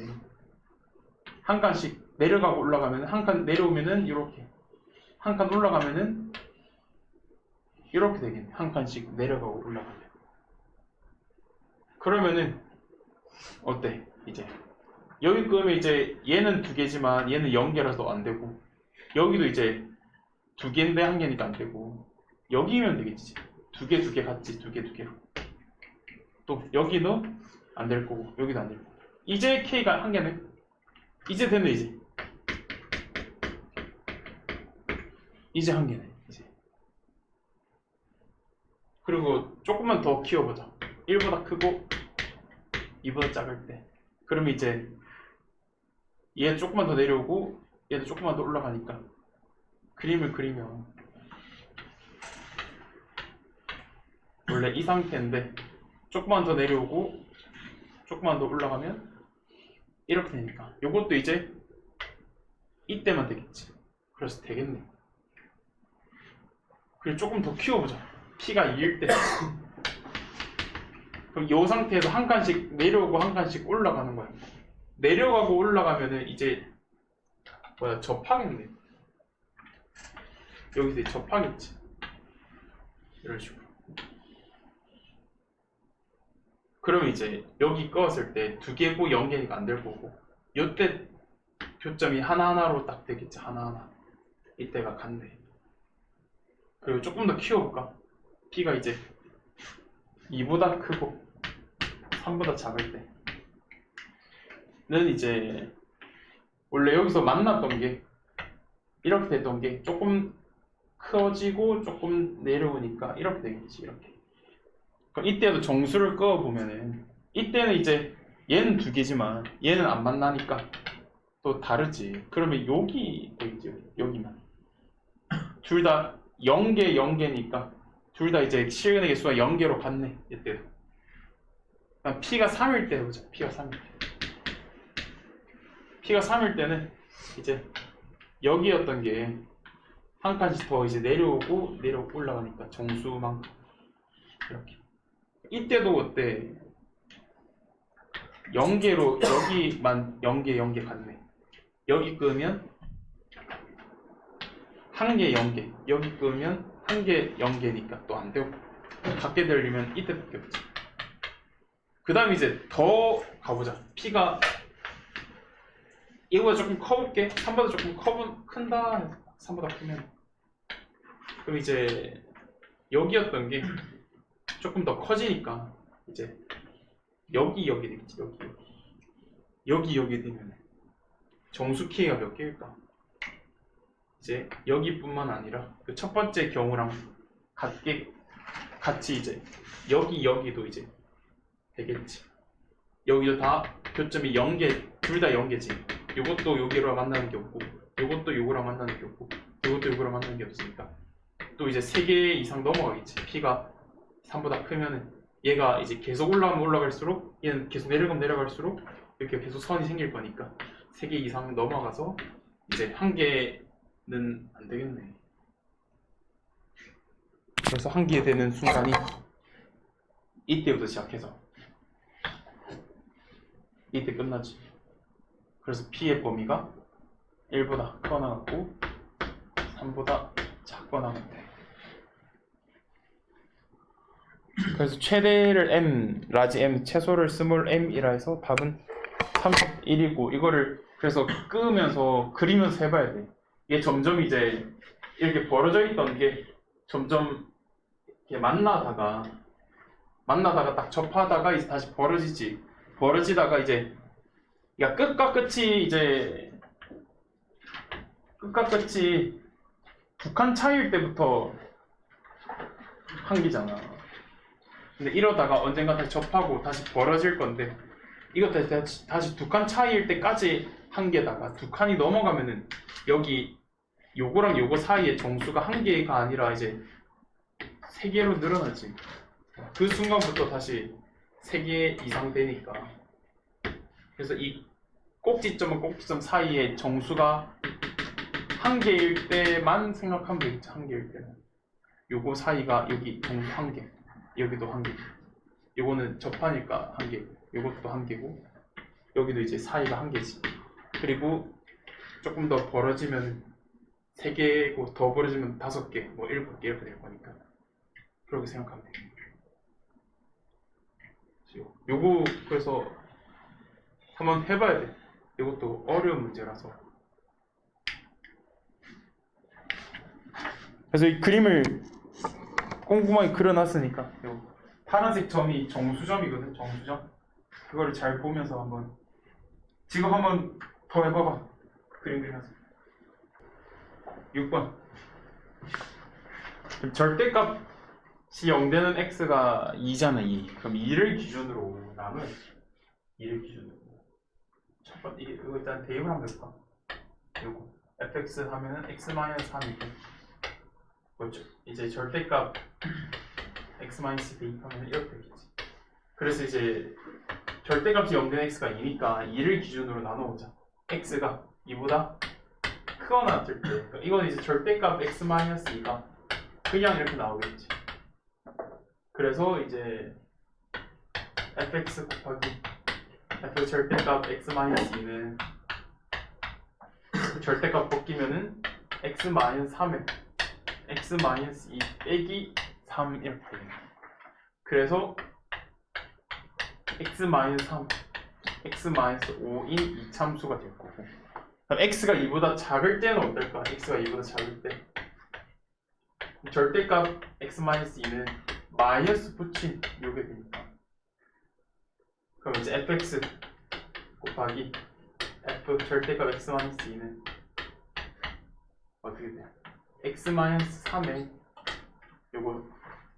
한 칸씩 내려가고 올라가면, 한 칸 내려오면은 이렇게, 한 칸 올라가면은 이렇게 되겠네. 한 칸씩 내려가고 올라가면. 그러면은 어때? 이제 여기 끄면 이제 얘는 2개지만 얘는 0개라서 안 되고, 여기도 이제 2개인데 1개니까 안 되고, 여기면 되겠지. 2개 같지. 2개로. 또 여기도 안 될 거고 여기도 안 될 거고. 이제 K가 1개네. 이제 됐네. 이제 1개네. 이제. 그리고 조금만 더 키워보자. 1보다 크고 2보다 작을 때. 그러면 이제 얘는 조금만 더 내려오고 얘도 조금만 더 올라가니까 그림을 그리면 원래 이 상태인데 조금만 더 내려오고 조금만 더 올라가면 이렇게 되니까 요것도 이제 이때만 되겠지. 그래서 되겠네. 그리고 조금 더 키워보자. P가 2일 때 그럼 이 상태에서 한 칸씩 내려오고 한 칸씩 올라가는 거야. 내려가고 올라가면은 이제 접하겠네. 여기서 이제 접하겠지. 이런 식으로. 그러면 이제 여기 꺼었을 때 2개고 0개니까 안 될 거고, 요때 교점이 하나하나로 딱 되겠지. 하나하나. 이때가 간대. 그리고 조금 더 키워볼까? P가 이제 2보다 크고 3보다 작을 때는 이제 원래 여기서 만났던 게 이렇게 됐던 게 조금 커지고 조금 내려오니까 이렇게 되겠지. 이렇게. 그럼 이때도 정수를 그어보면은 이때는 이제 얘는 2개지만 얘는 안 만나니까 또 다르지. 그러면 여기 되겠지. 여기만 둘 다 0개니까 둘 다 이제 실근의 개수가 0개로 같네. 이때도. P가 3일 때 해보자. P가 3일 때는 이제 여기였던 게 한 칸씩 더 이제 내려오고 올라가니까 정수만큼 이렇게. 이때도 어때? 0개로 여기만 0개 같네. 여기 끄면 1개 0개 여기 끄면 1개 0개니까 또 안 되고 같게 되려면 이때밖에 없지. 그 다음 이제 더 가보자. P가 이거보다 조금 커볼게. 3보다 조금 큰다. 3보다 크면 그럼 이제 여기였던 게 조금 더 커지니까 이제 여기 되겠지. 여기 되면 정수 K가 몇 개일까? 이제 여기뿐만 아니라 그 첫 번째 경우랑 같이 이제 여기도 이제 되겠지. 여기도 다 교점이 0개, 둘 다 0개지. 요것도 여기로 만나는 게 없고, 요것도 요거랑 만나는 게 없고, 요것도 요거랑 만나는 게 없으니까 또 이제 3개 이상 넘어가겠지. P가 3보다 크면은 얘가 이제 계속 올라가면 올라갈수록 얘는 계속 내려가면 내려갈수록 이렇게 계속 선이 생길 거니까 3개 이상 넘어가서 이제 1개는 안 되겠네. 그래서 1개 되는 순간이 이때부터 시작해서 이때 끝나지. 그래서 P의 범위가 1보다 크거나 같고 3보다 작거나 같아. 그래서 최대를 M, 라지 M, 최소를 스몰 M이라 해서 답은 31이고 이거를 그래서 끄면서 그리면서 해봐야 돼. 이게 점점 이제 이렇게 벌어져 있던 게 점점 이렇게 만나다가 딱 접하다가 이제 다시 벌어지다가 이제 그러니까 끝과 끝이 북한 차이일 때부터 한계잖아. 근데 이러다가 언젠가 다시 접하고 다시 벌어질 건데 이것 다시 두 칸 차이일 때까지 한계다가 두 칸이 넘어가면은 여기 요거랑 요거 사이의 정수가 한 개가 아니라 이제 3개로 늘어나지. 그 순간부터 다시 3개 이상 되니까. 그래서 이 꼭지점과 꼭지점 사이의 정수가 한 개일 때만 생각하면 되겠죠. 한 개일 때는 요거 사이가 여기 정수 한 개, 여기도 한 개. 요거는 접하니까 한 개, 요것도 한 개고 여기도 이제 사이가 한 개지. 그리고 조금 더 벌어지면 3개고 더 벌어지면 5개, 뭐 7개 이렇게 될 거니까 그렇게 생각하면 돼요. 요거 그래서 한번 해봐야 돼. 이것도 어려운 문제라서. 그래서 이 그림을 꼼꼼하게 그려놨으니까 요 파란색 점이 정수점이거든. 정수점. 그거를 잘 보면서 한번 지금 한번 더 해봐봐. 그림 그려서 6번 절대값이 0되는 x가 2잖아. 2. 그럼 2를 기준으로 나눠야지. 2를 기준으로 첫 번째 이거 일단 대입을 한번 해볼까? 요거 fx 하면은 x-3이고 그렇죠. 이제 절대값 x- 대입하면 이렇게 되겠지. 그래서 이제 절대값이 0된 x가 2니까 2를 기준으로 나눠보자. x가 2보다 크거나 같을 때 그러니까 이건 이제 절대값 x-2가 그냥 이렇게 나오겠지. 그래서 이제 fx 곱하기 f 절대값 x-2는 절대값 벗기면은 x-3에 x-2 빼기 3 이렇게 됩니다. 그래서 x-3, x-5인 이참수가 될 거고 그럼 x가 2보다 작을 때는 어떨까? x가 2보다 작을 때 절대값 x-2는 마이너스 붙인 요게 되니까 그럼 이제 fx 곱하기 f 절대값 x-2는 어떻게 돼? x-3에 요거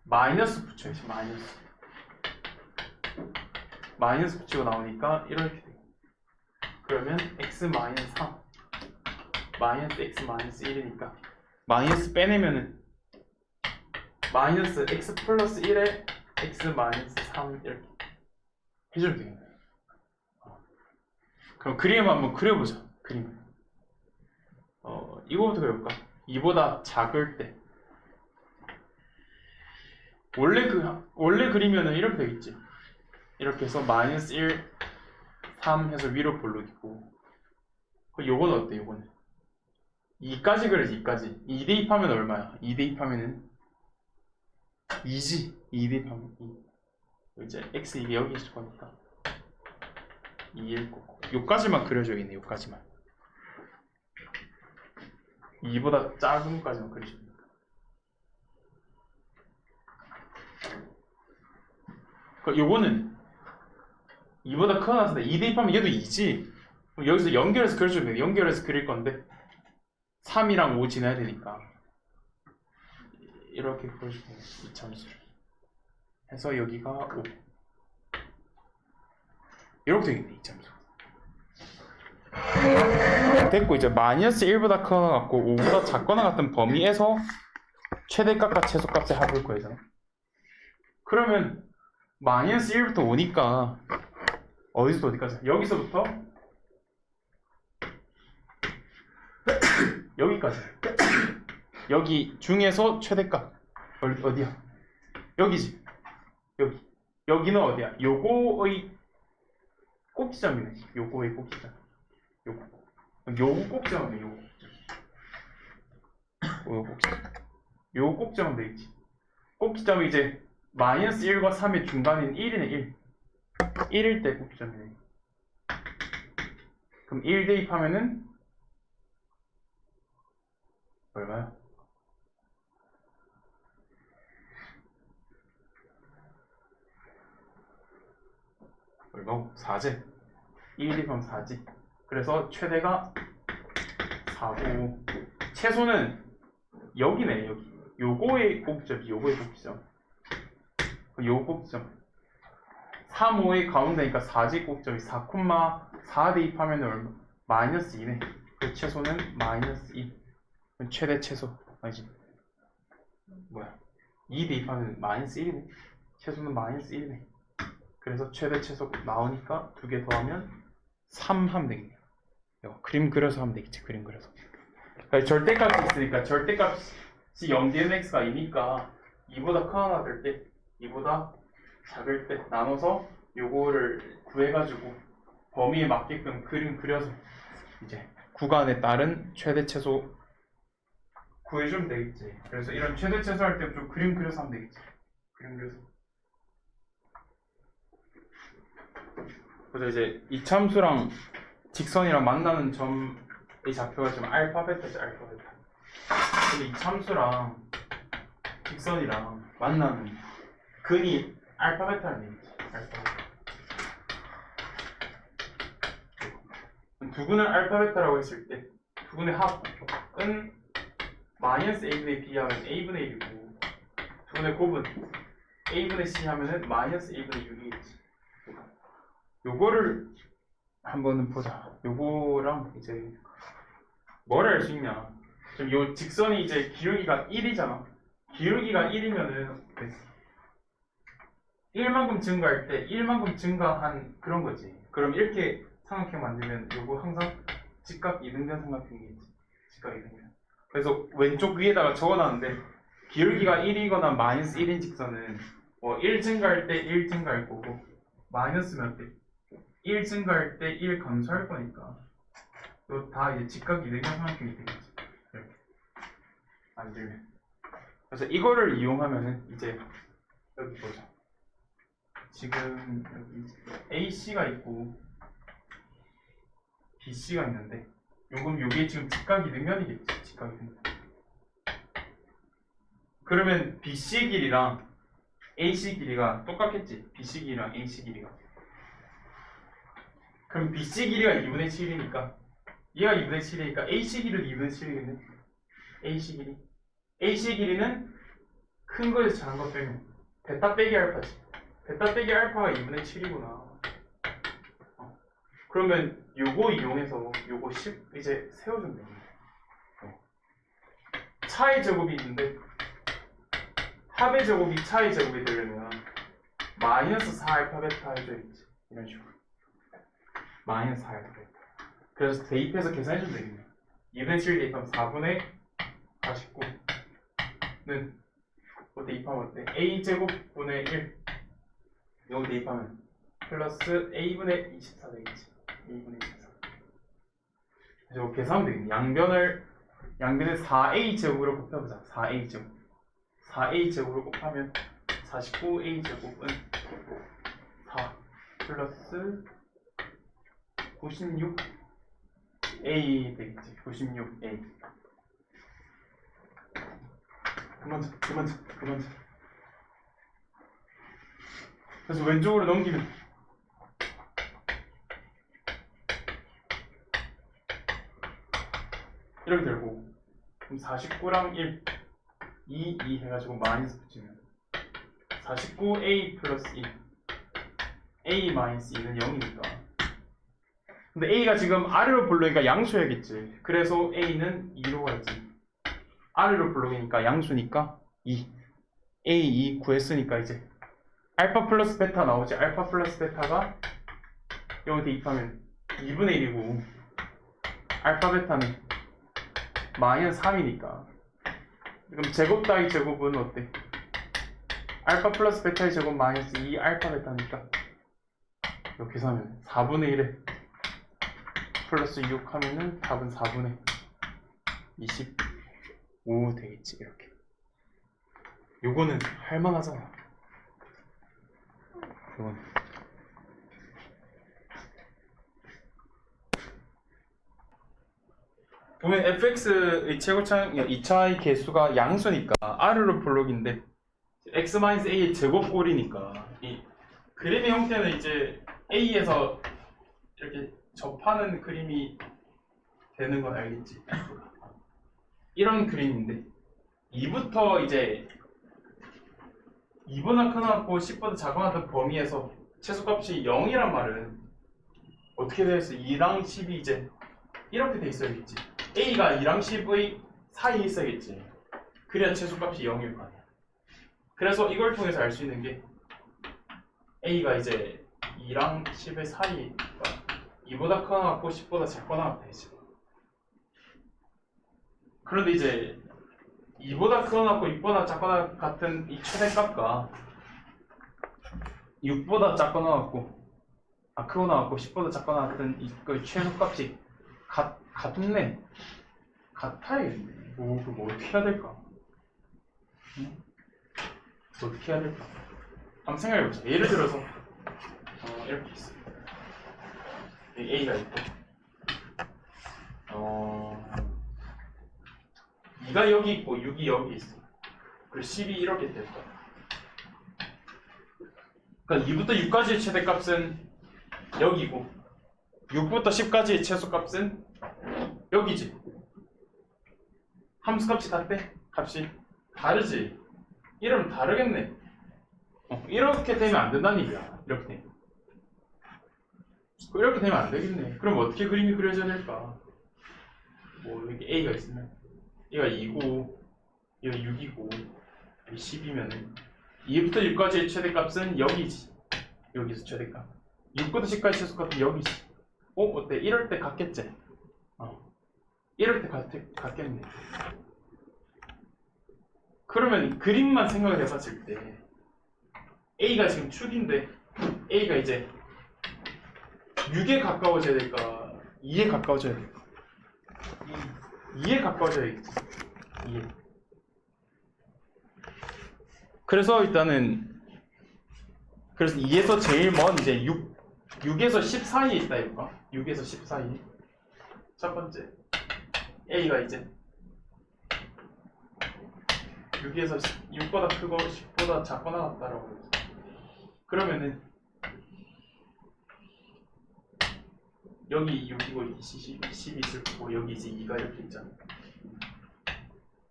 마이너스 붙여야지. 마이너스 붙이고 나오니까 이렇게 돼. 그러면 x-3 마이너스 x-1이니까 마이너스 빼내면은 마이너스 x 플러스 1에 x-3 이렇게 해주면 되겠네. 그럼 그림을 한번 그려보자. 그림. 이거부터 그려볼까? 2보다 작을 때. 원래 그리면은 이렇게 되겠지. 이렇게 해서 마이너스 1, 3 해서 위로 볼록이고. 요건 어때? 요거는 2까지 그려지 2까지. 2 대입하면 얼마야? 2 대입하면은 2지. 2 대입하면 2. 이제 x 이게 여기 있을 거니까 2일 거고. 요까지만 그려줘야겠네. 요까지만. 2보다 작은 것까지만 그려줍니다. 요거는 2보다 큰 나왔는데 2 대입하면 얘도 2지. 그럼 여기서 연결해서 그려주면 돼요. 연결해서 그릴 건데 3이랑 5 지나야 되니까 이렇게 그려주면 돼요. 이 참수를 해서 여기가 5 이렇게 되겠네. 이 참수 됐고, 이제 마이너스 1보다 크거나 같고 5보다 작거나 같은 범위에서 최대값과 최소값의 합을 구해서 그러면 마이너스 1부터 5니까 어디서부터 어디까지? 여기서부터 여기까지. 여기 중에서 최대값 어디야? 여기지. 여기는 어디야? 요거의 꼭지점이네. 요거의 꼭지점. 요거 꼭지점이네. 요거 꼭지점. 요 꼭지점은 되겠지. 꼭지점이 이제 마이너스 1과 3의 중간인 1이네. 1일 때 꼭지점이네. 그럼 1 대입하면은 얼마야? 얼마고? 4지. 1 대입하면 4지. 그래서 최대가 4고 최소는 여기네. 여기. 요거의 꼭지점이 요거의 꼭지점. 요 꼭지점 3, 5의 가운데니까 4지 꼭지점이 4, 대입하면 얼마? 마이너스 2네. 그 최소는 마이너스 2. 최대 최소 아니지 뭐야 2 대입하면 마이너스 1이네. 최소는 마이너스 1이네. 그래서 최대 최소 나오니까 두 개 더하면 3 하면 되겠네요. 그림 그려서 하면 되겠지. 그림 그려서. 절대값이 있으니까 절대값이 0 되는 x가 2니까 2보다 큰 하나 될 때 2보다 작을 때 나눠서 요거를 구해가지고 범위에 맞게끔 그림 그려서 이제 구간에 따른 최대 최소 구해주면 되겠지. 그래서 이런 최대 최소 할 때 좀 그림 그려서 하면 되겠지. 그림 그려서. 그래서 이제 이참수랑 직선이랑 만나는 점의 좌표가 지금 알파 베타지. 알파 베타. 근데 이참수랑 직선이랑 만나는 근이 알파 베타는 얘기지. 알파 베타. 두 근을 알파 베타라고 했을 때 두 근의 합은 마이너스 a분의 b 하면 a분의 1이고 두 근의 곱은 a분의 c 하면은 마이너스 a분의 6이겠지. 요거를 한번 보자. 요거랑 이제 뭘 알 수 있냐. 지금 요 직선이 이제 기울기가 1이잖아. 기울기가 1이면은 1만큼 증가할 때 1만큼 증가한 그런 거지. 그럼 이렇게 삼각형 만들면 요거 항상 직각 이등변 삼각형이겠지. 직각 이등변. 그래서 왼쪽 위에다가 적어놨는데 기울기가 1이거나 마이너스 1인 직선은 1 증가할 때 1 증가할 거고 마이너스면 어때? 1 증가할 때 1 감소할 거니까 또 다 이제 직각 이등변 삼각형이 되겠지. 이렇게 만들면. 그래서 이거를 이용하면은 이제 여기 보자. 지금 여기 AC가 있고 BC가 있는데 요게 지금 직각 이등변이겠지. 직각 이등변. 그러면 BC 길이랑 AC 길이가 똑같겠지. BC 길이랑 AC 길이가. 그럼 BC 길이가 2분의 7이니까 얘가 2분의 7이니까 AC 길이도 2분의 7이겠네. AC 길이는 큰 거에서 작은 거 빼면 베타 빼기 알파지. 베타 빼기 알파가 2분의 7이구나. 그러면 요거 이용해서 요거 10 이제 세워주면 됩니다. 차의 제곱이 있는데 합의 제곱이 차의 제곱이 되려면 마이너스 4 알파 베타 해줘야겠지. 이런 식으로 마이너스 4 알파 베타. 그래서 대입해서 계산해주면 되겠네요. 2분의 7 대입하면 4분의 49는 대입하면 어때? a 제곱분의 1 요거 대입하면 플러스 a분의 24 되겠지. a분의 24. 그래서 계산하면 되겠네. 양변을 양변에 4a 제곱으로 곱해보자. 4a 제곱. 4a 제곱으로 곱하면 49a 제곱은 4 플러스 96a 되겠지. 96a. 그만. 그래서 왼쪽으로 넘기면 이렇게 되고, 그럼 49랑 1 2 해가지고 마이너스 붙이면 49a 플러스 1 a 마이너스 2는 0이니까. 근데 a가 지금 아래로 볼록이니까 양수여야겠지. 그래서 a는 2로 가야지. 아래로 볼록이니까 양수니까 2 a2 구했으니까 이제 알파 플러스 베타 나오지. 알파 플러스 베타가 여기 대입하면 2분의 1이고 알파 베타는 마이너스 3이니까. 그럼 제곱 따위 제곱은 어때? 알파 플러스 베타의 제곱 마이너스 2 알파 베타니까 이렇게 계산하면 4분의 1에 플러스 6 하면은 답은 4분의 25 되겠지. 이렇게. 요거는 할만하잖아. 요거는. 보면 fx의 최고차의 2차의 개수가 양수니까 r로 볼록인데 x-a의 제곱꼴이니까 이 그림의 형태는 이제 a에서 이렇게 접하는 그림이 되는 건 알겠지? 이런 그림인데 2부터 이제 2보다 크거나 10보다 작거나 범위에서 최소값이 0이란 말은 어떻게 되어 있어? 2랑 10이 이제 이렇게 돼 있어야겠지. a가 2랑 10의 사이에 있어야겠지. 그래야 최소값이 0일 거 아니야. 그래서 이걸 통해서 알 수 있는 게 a가 이제 2랑 10의 사이에 2보다 크거나 10보다 작거나 되지. 그런데 이제 2보다 크거나 6보다 작거나 같은 이 최대값과 6보다 작거나 크거나 10보다 작거나 같은 이 최소값이 같네. 같아야겠네. 그럼 어떻게 해야 될까? 응? 어떻게 해야 될까? 한번 생각해보자. 예를 들어서 이렇게 있어. A가 있고 2가 여기 있고 6이 여기 있어. 그리고 10이 이렇게 될 거야. 그러니까 2부터 6까지의 최대값은 여기고 6부터 10까지의 최소값은 여기지. 함수값이 같대? 값이 다르지? 이러면 다르겠네. 이렇게 되면 안 된다는 얘기야. 이렇게 되면 안 되겠네. 그럼 어떻게 그림이 그려져야 될까? 뭐 여기 A가 있으면 얘가 2고 얘가 6이고 여기 10이면은 2부터 6까지의 최대값은 여기지. 여기서 최대값 6부터 10까지 최소값은 여기지. 어때? 이럴 때 같겠지? 이럴 때 같겠네. 그러면 그림만 생각을 해봤을 때 A가 지금 축인데 A가 이제 6에 가까워져야 될까? 2에 가까워져야 될까? 2에 가까워져야겠지. 2에. 그래서 일단은 그래서 2에서 제일 먼 이제 6에서 10 사이에 있다 이거가. 6에서 10 사이. 첫 번째 A가 이제 6에서 6보다 크고 10보다 작거나 같다라고 그러죠. 그러면은 여기 6이고 10이 있을 거고 여기 이제 2가 이렇게 있잖아.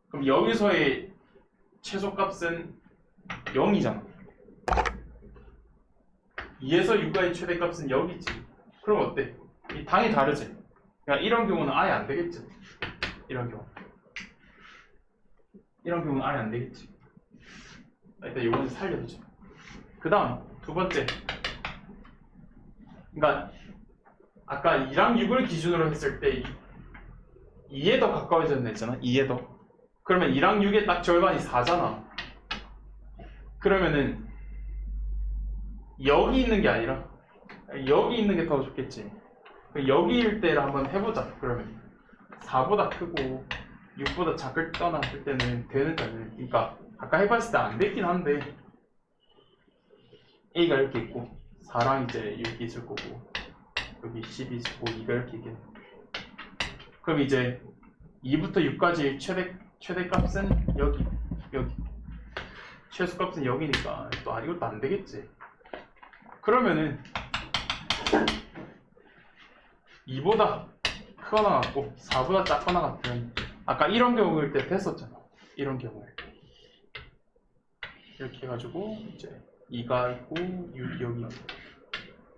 그럼 여기서의 최소값은 0이잖아. 2에서 6과의 최대값은 여기지. 그럼 어때? 이 당이 다르지? 그러니까 이런 경우는 아예 안 되겠지. 이런 경우는 아예 안 되겠지. 일단 이거는 살려두죠. 그 다음 두 번째. 그러니까 아까 2랑 6을 기준으로 했을 때 2에 더 가까워졌네 했잖아. 2에 더. 그러면 2랑 6의 딱 절반이 4잖아. 그러면은 여기 있는 게 아니라 여기 있는 게 더 좋겠지. 여기일 때를 한번 해보자. 그러면 4보다 크고 6보다 작을 떠났을 때는 되는 자는, 그러니까 아까 해봤을 때 안 됐긴 한데 A가 이렇게 있고 4랑 이제 이렇게 있을 거고 여기 10이 있고 2가 이렇게 있겠네. 그럼 이제 2부터 6까지 최대값은 여기 최소값은 여기니까 또 이것도 안 되겠지. 그러면은 2보다 크거나 같고 4보다 작거나 같은, 아까 이런 경우일 때 됐었잖아. 이런 경우에 이렇게 해가지고 이제 2가 있고 6이 여기 있고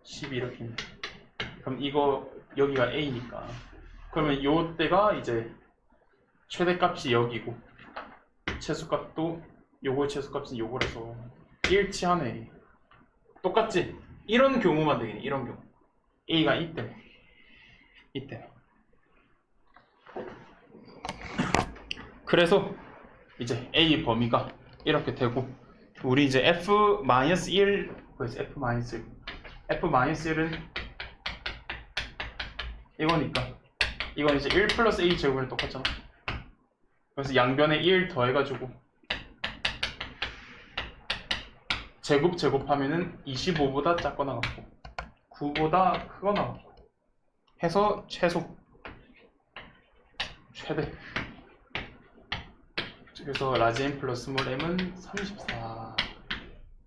10이 이렇게 있네. 그럼 이거 여기가 A니까 그러면 요때가 이제 최대값이 여기고 최소값도 요거의 최소값은 요거라서 일치하네. 똑같지? 이런 경우만 되겠네. 이런 경우 A가 이때 그래서 이제 A 범위가 이렇게 되고, 우리 이제 F-1 그래서 F-1은 이거니까 이건 이제 1 플러스 A 제곱이랑 똑같잖아. 그래서 양변에 1 더해가지고 제곱하면은 25보다 작거나 같고 9보다 크거나 같고 해서 최대. 그래서 라지 M 플러스 스몰 M은 34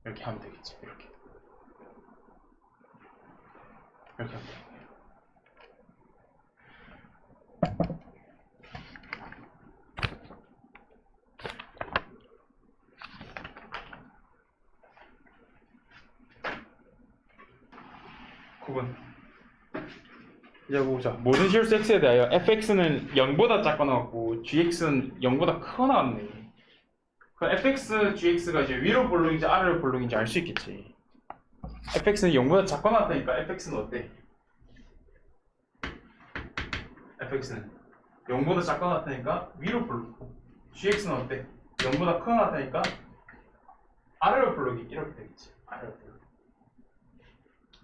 이렇게 하면 되겠지. 이렇게 하면 돼. 9번 이제 보자. 모든 실수 x에 대하여 fx는 0보다 작거나 같고 gx는 0보다 크거나 같네. 그럼 fx, gx가 이제 위로 볼록인지 아래로 볼록인지 알 수 있겠지. fx는 0보다 작거나 같다니까 fx는 어때? fx는 0보다 작거나 같다니까 위로 볼록. gx는 어때? 0보다 크거나 같다니까 아래로 볼록이 이렇게 되겠지. 아래로 볼록.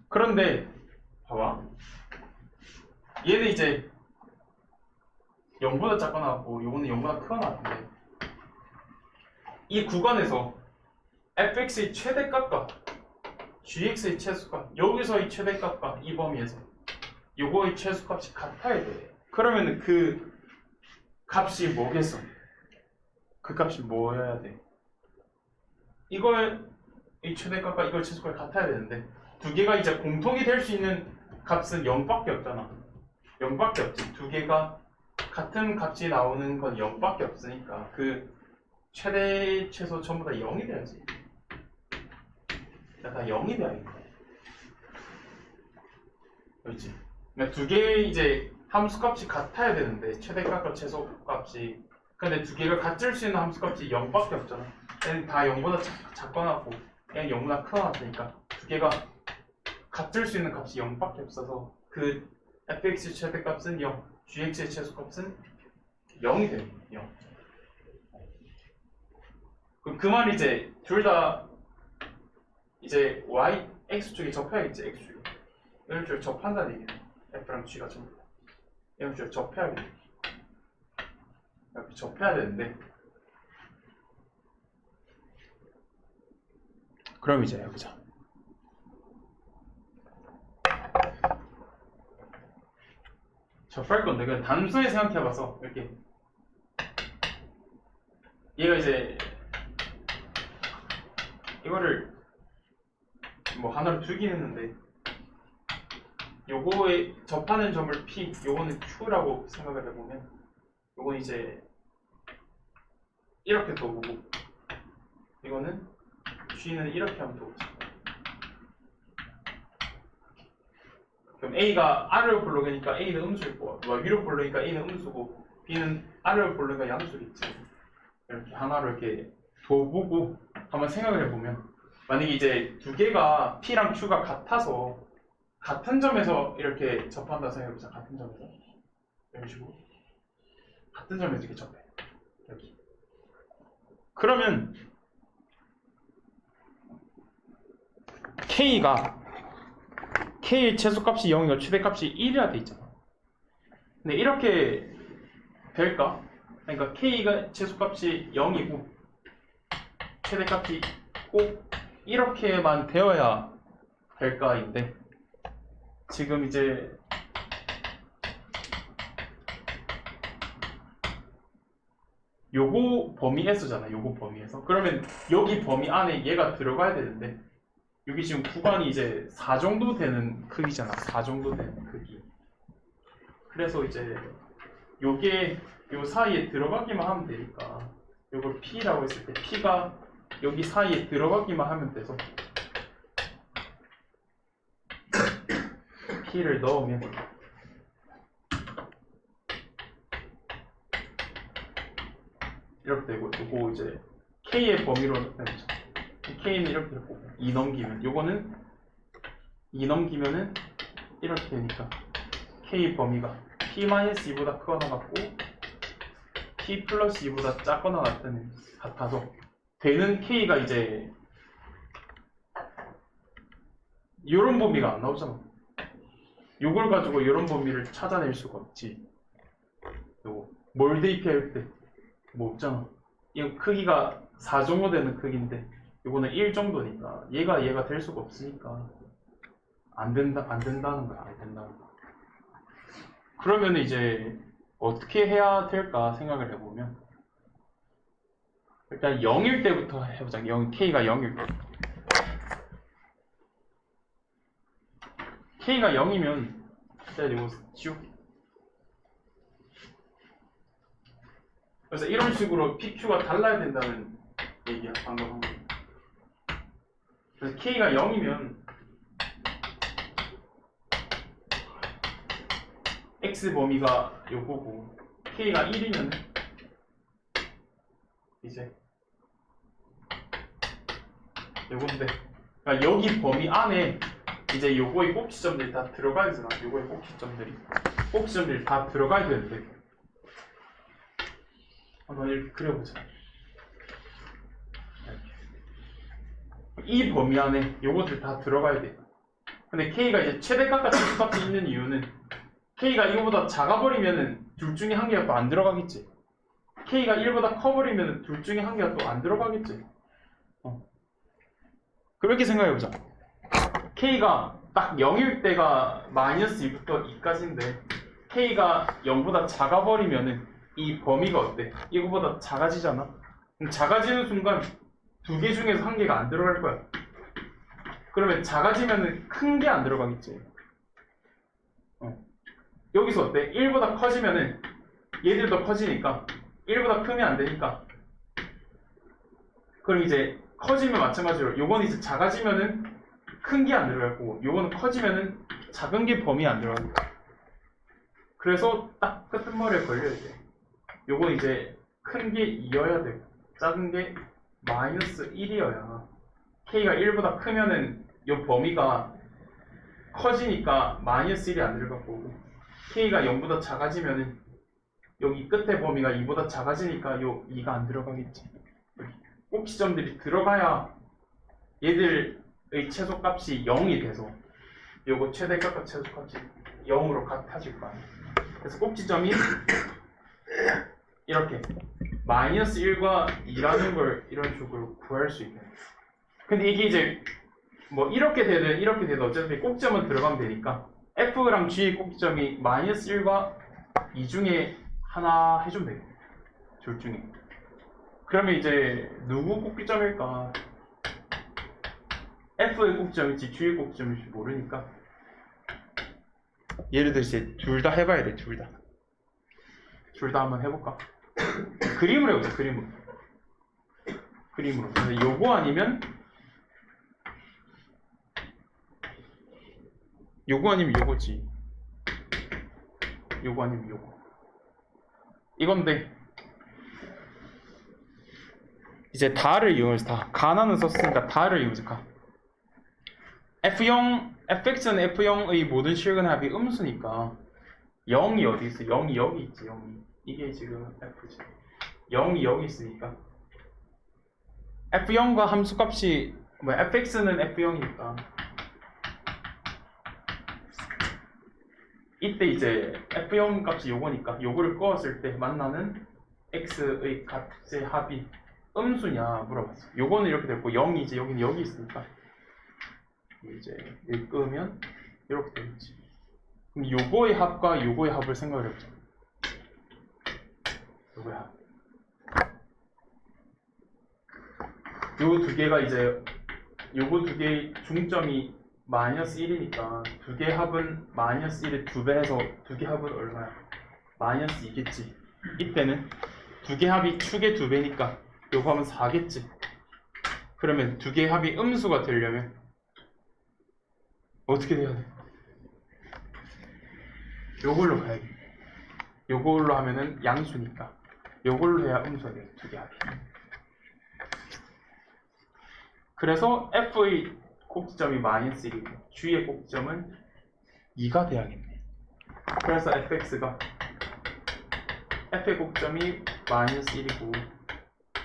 그런데 봐봐. 얘는 이제 0보다 작거나 같고 요거는 0보다 크거나 같은데 이 구간에서 fx의 최대값과 gx의 최소값, 여기서의 최대값과 이 범위에서 요거의 최소값이 같아야 돼. 그러면 그 값이 뭐겠어? 그 값이 뭐여야 돼? 이걸 이 최대값과 이걸 최소값이 같아야 되는데 두 개가 이제 공통이 될 수 있는 값은 0밖에 없잖아. 0밖에 없지. 두 개가 같은 값이 나오는 건 0밖에 없으니까 그 최대 최소 전부 다 0이 돼야지. 다 0이 돼야겠네. 그렇지. 그러니까 두 개의 이제 함수값이 같아야 되는데 최대값과 최소값이, 근데 두 개가 같을 수 있는 함수값이 0밖에 없잖아. 얘는 다 0보다 작거나 하고 얘는 0보다 크거나 같으니까 두 개가 같을 수 있는 값이 0밖에 없어서 그 fx의 최대값은 0, gx의 최소값은 0이 돼요. 0. 그 말이 이제 둘 다 이제 y, x축에 접해야겠지. x축에 이런 쪽에 접한다는 얘기네. f랑 g가 전부 다 이런 쪽에 접해야겠네. 이렇게 접해야 되는데 그럼 이제 여기서 접할 건데 그냥 단순히 생각해봐서 이렇게 얘가 이제 이거를 뭐 하나로 두긴 했는데 요거에 접하는 점을 P, 요거는 Q라고 생각을 해보면 요건 이제 이렇게 둬보고 이거는 G는 이렇게 하면 둬보자. 그럼 A가 R을 볼록이니까 A는 음수일 거야. 위로 볼록이니까 A는 음수고 B는 R을 볼록이니까 양수겠지. 이렇게 하나로 이렇게 둬보고 한번 생각을 해보면 만약에 이제 두 개가 P랑 Q가 같아서 같은 점에서 이렇게 접한다 생각해보자. 같은 점에서 이런 식으로 같은 점에서 이렇게 접해. 여기. 그러면 K의 최소값이 0이고 최대값이 1이라 돼 있잖아. 근데 이렇게 될까? 그러니까 K가 최소값이 0이고 최대값이 꼭 이렇게만 되어야 될까인데 지금 이제 요거 범위에서잖아. 요거 범위에서. 그러면 여기 범위 안에 얘가 들어가야 되는데 여기 지금 구간이 이제 4 정도 되는 크기잖아. 4 정도 되는 크기. 그래서 이제 요게 요 사이에 들어가기만 하면 되니까 요걸 P라고 했을 때 P가 여기 사이에 들어가기만 하면 돼서 P를 넣으면 이렇게 되고 요거 이제 K의 범위로 해보자. K는 이렇게 되고 2 넘기면 요거는 2 넘기면은 이렇게 되니까 K 범위가 P-2보다 크거나 같고 P 플러스 2보다 작거나 같아서 되는 K가 이제 요런 범위가 안 나오잖아. 요걸 가지고 요런 범위를 찾아낼 수가 없지. 요거 뭘 대입해야 때 뭐 없잖아. 이거 크기가 4 정도 되는 크기인데 요거는 1 정도니까 얘가 될 수가 없으니까 안 된다는 거야. 그러면 이제 어떻게 해야 될까 생각을 해보면 일단 0일 때부터 해보자. K가 0일 때. K가 0이면 일단 이거 지울게. 그래서 이런 식으로 PQ가 달라야 된다는 얘기야. 방금 한 거. 그래서 K가 0이면 X 범위가 요거고 K가 1이면 이제 요건데 그러니까 여기 범위 안에 이제 요거의 꼭지점들이 다 들어가야 되잖아. 요거의 꼭지점들이 다 들어가야 되는데 한번 이렇게 그려보자. 이 범위 안에 요것들 다 들어가야 돼. 근데 K가 이제 최대값과 최소값이 있는 이유는 K가 이거보다 작아버리면은 둘 중에 한 개가 또 안 들어가겠지. K가 1보다 커버리면은 둘 중에 한 개가 또 안 들어가겠지. 그렇게 생각해보자. K가 딱 0일 때가 -2부터 2까지인데 K가 0보다 작아버리면은 이 범위가 어때? 이거보다 작아지잖아? 그럼 작아지는 순간 두 개 중에서 한 개가 안 들어갈 거야. 그러면 작아지면은 큰 게 안 들어가겠지. 여기서 어때? 1보다 커지면은 얘들도 커지니까 1보다 크면 안 되니까 그럼 이제 커지면 마찬가지로 요건 이제 작아지면은 큰 게 안 들어갈 거고 요거는 커지면은 작은 게 범위에 안 들어가는 거야. 그래서 딱 끝머리에 걸려야 돼. 요건 이제 큰 게 2여야 되고 작은 게 -1이어야 K가 1보다 크면은 요 범위가 커지니까 -1이 안 들어갈 거고 K가 0보다 작아지면은 여기 끝에 범위가 2보다 작아지니까 요 2가 안 들어가겠지. 꼭지점들이 들어가야 얘들의 최소값이 0이 돼서 요거 최대값과 최소값이 0으로 같아질 거 아니야. 그래서 꼭지점이 이렇게 -1과 2라는 걸 이런 식으로 구할 수 있는. 근데 이게 이제 뭐 이렇게 되든 어차피 꼭지점은 들어가면 되니까 F랑 G의 꼭지점이 -1과 2 중에 하나 해주면 되겠네. 둘 중에. 그러면 이제 누구 꼭지점일까? F의 꼭지점일지 G의 꼭지점일지 모르니까 예를 들어 이제 둘 다 해봐야 돼. 둘 다 한번 해볼까? 그림으로 해보자. 그림으로. 근데 요거 아니면 요거지. 요거 아니면 요거. 이건데 이제 다를 이용해서 다 가나는 썼으니까 다를 이용해서 fx는 f0의 모든 실근 합이 음수니까 0이 어디 있어? 0이 여기 있지. 0이. 이게 지금 f지. 0이 여기 있으니까 f0과 함수값이 fx는 f0이니까 이때 이제 f0 값이 요거니까 요거를 꺼었을 때 만나는 x의 값의 합이 음수냐 물어봤어. 요거는 이렇게 됐고 0이 이제 여기는 여기 있으니까 이제 끄면 이렇게 되겠지. 그럼 요거의 합과 요거의 합을 생각을 해보자. 요거의 합. 요 두 개가 이제 요거 두 개의 중점이 마이너스 1이니까 두 개 합은 마이너스 1의 2배 해서 두 개 합은 얼마야? 마이너스 2겠지. 이때는 두 개 합이 축의 2배니까 요거 하면 4겠지. 그러면 두 개 합이 음수가 되려면 어떻게 돼야 돼? 요걸로 가야겠네. 요걸로 하면은 양수니까 요걸로 해야 음수가 돼. 두 개 합이. 그래서 f의 꼭지점이 마이너스 1이고 g의 꼭지점은 2가 돼야겠네. 그래서 fx가 f의 꼭지점이 마이너스 1이고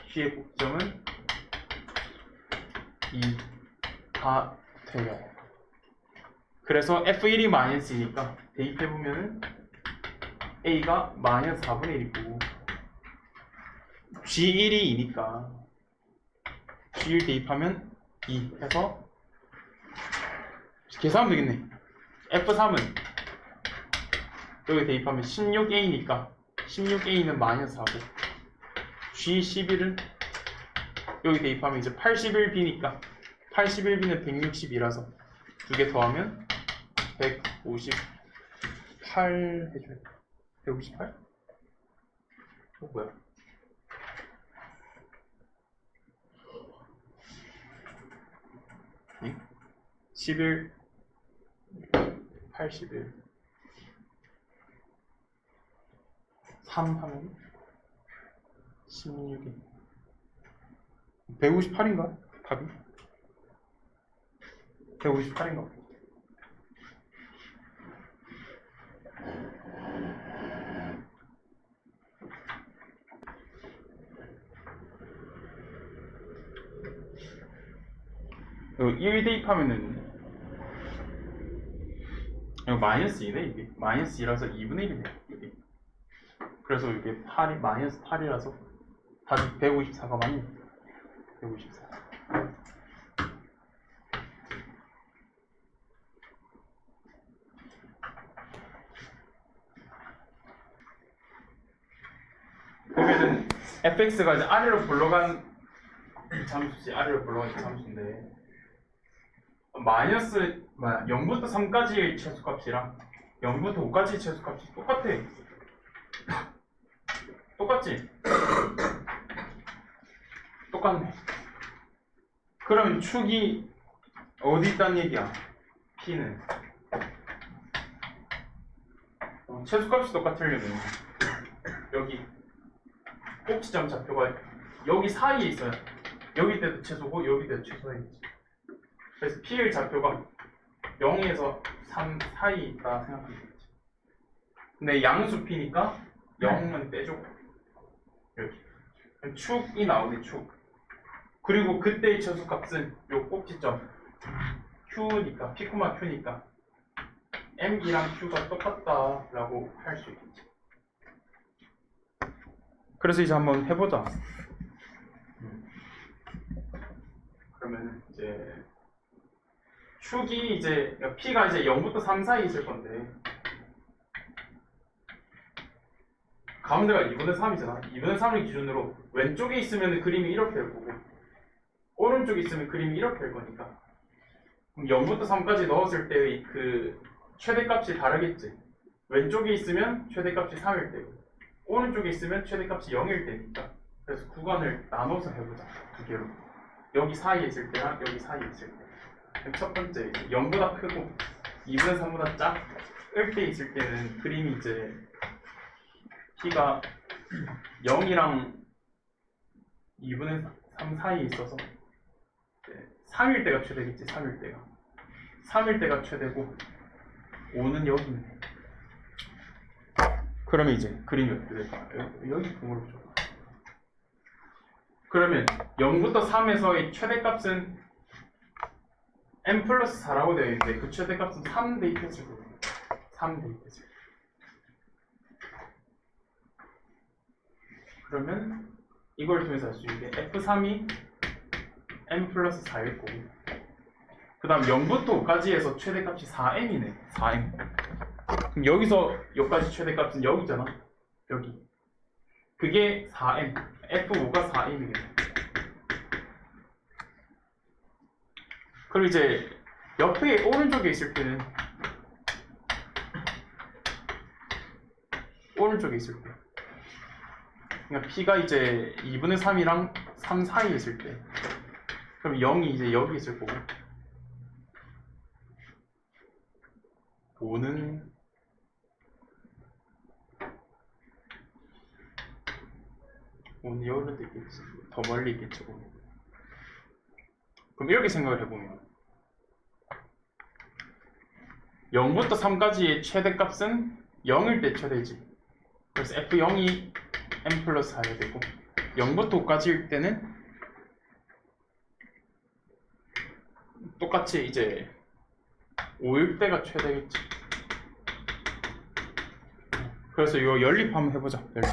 g의 꼭지점은 2가 돼요. 그래서 f1이 마이너스 2니까 대입해보면은 a가 마이너스 4분의 1이고 g1이 2니까 g1 대입하면 2 해서 계산하면 되겠네. f3은 여기 대입하면 16a니까 16a는 마이너스 4고 g11은 여기 대입하면 이제 81b니까 81b는 162라서 두 개 더하면 158 해줘야 돼. 158? 뭐야? 11 81 3 하면 16이 158인가? 답이? 158인가? 이거 1 대입하면은 이거 마이너스 2네 이게 마이너스 2라서 2분의 1이네 이게. 그래서 이게 8이 마이너스 8이라서 답이 154가 맞네. 154. 그러면은 fx가 이제 아래로 굴러간 잠수지 아래로 굴러간 잠수인데 마이너스 0부터 3까지의 최소값이랑 0부터 5까지의 최소값이 똑같아. 똑같지? 똑같네. 그러면 축이 어디 있다는 얘기야? P는 최소값이 똑같으려면 여기 꼭지점 좌표가 여기 사이에 있어야 돼. 여기 때도 최소고 여기 때도 최소이겠지. 그래서 P의 좌표가 0에서 3 사이에 있다 생각하면 되겠지. 근데 양수 P니까 0은 빼줘. 이렇게 축이 나오네. 축. 그리고 그때의 최소값은 요 꼭지점 Q니까 P, Q니까 M이랑 Q가 똑같다라고 할 수 있겠지. 그래서 이제 한번 해보자. 그러면 이제 축이 이제 P가 이제 0부터 3 사이에 있을 건데 가운데가 2분의 3이잖아. 2분의 3을 기준으로 왼쪽에 있으면 그림이 이렇게 될 거고 오른쪽에 있으면 그림이 이렇게 될 거니까 그럼 0부터 3까지 넣었을 때의 그 최대값이 다르겠지. 왼쪽에 있으면 최대값이 3일 때고 오른쪽에 있으면 최대값이 0일 때니까 그래서 구간을 나눠서 해보자. 두 개로. 여기 사이에 있을 때랑 여기 사이에 있을 때. 첫 번째 0보다 크고 2분의 3보다 작을 때 있을 때는 그림이 이제 P가 0이랑 2분의 3 사이에 있어서 3일 때가 최대겠지. 3일 때가 3일 때가 최대고 5는 여기 있네. 그러면 이제 그림이 어떻게 될까? 여기 공으로 줘. 그러면 0부터 3에서의 최대값은 n 플러스 4라고 되어 있는데 그 최대값은 3 대입했을 거예요. 3 대입했을 거예요. 그러면 이걸 통해서 알 수 있는 게 F3이 m 플러스 4일 거고, 그 다음 0부터 5까지 해서 최대값이 4m이네. 4m. 그럼 여기서 여기까지 최대값은 여기잖아. 여기. 그게 4m. F5가 4m이겠네. 그리고 이제 옆에 오른쪽에 있을 때는 오른쪽에 있을 때, 그러니까 P가 이제 2분의 3이랑 3 사이에 있을 때, 그럼 0이 이제 여기 있을 거고, 5는 여기로 있겠지. 더 멀리 있겠죠. 그럼 이렇게 생각을 해보면 0부터 3까지의 최대값은 0일 때 최대지. 그래서 F0이 m 플러스 4가 되고, 0부터 5까지일 때는 똑같이 이제 5일 때가 최대겠지. 그래서 이거 연립 한번 해보자. 연립.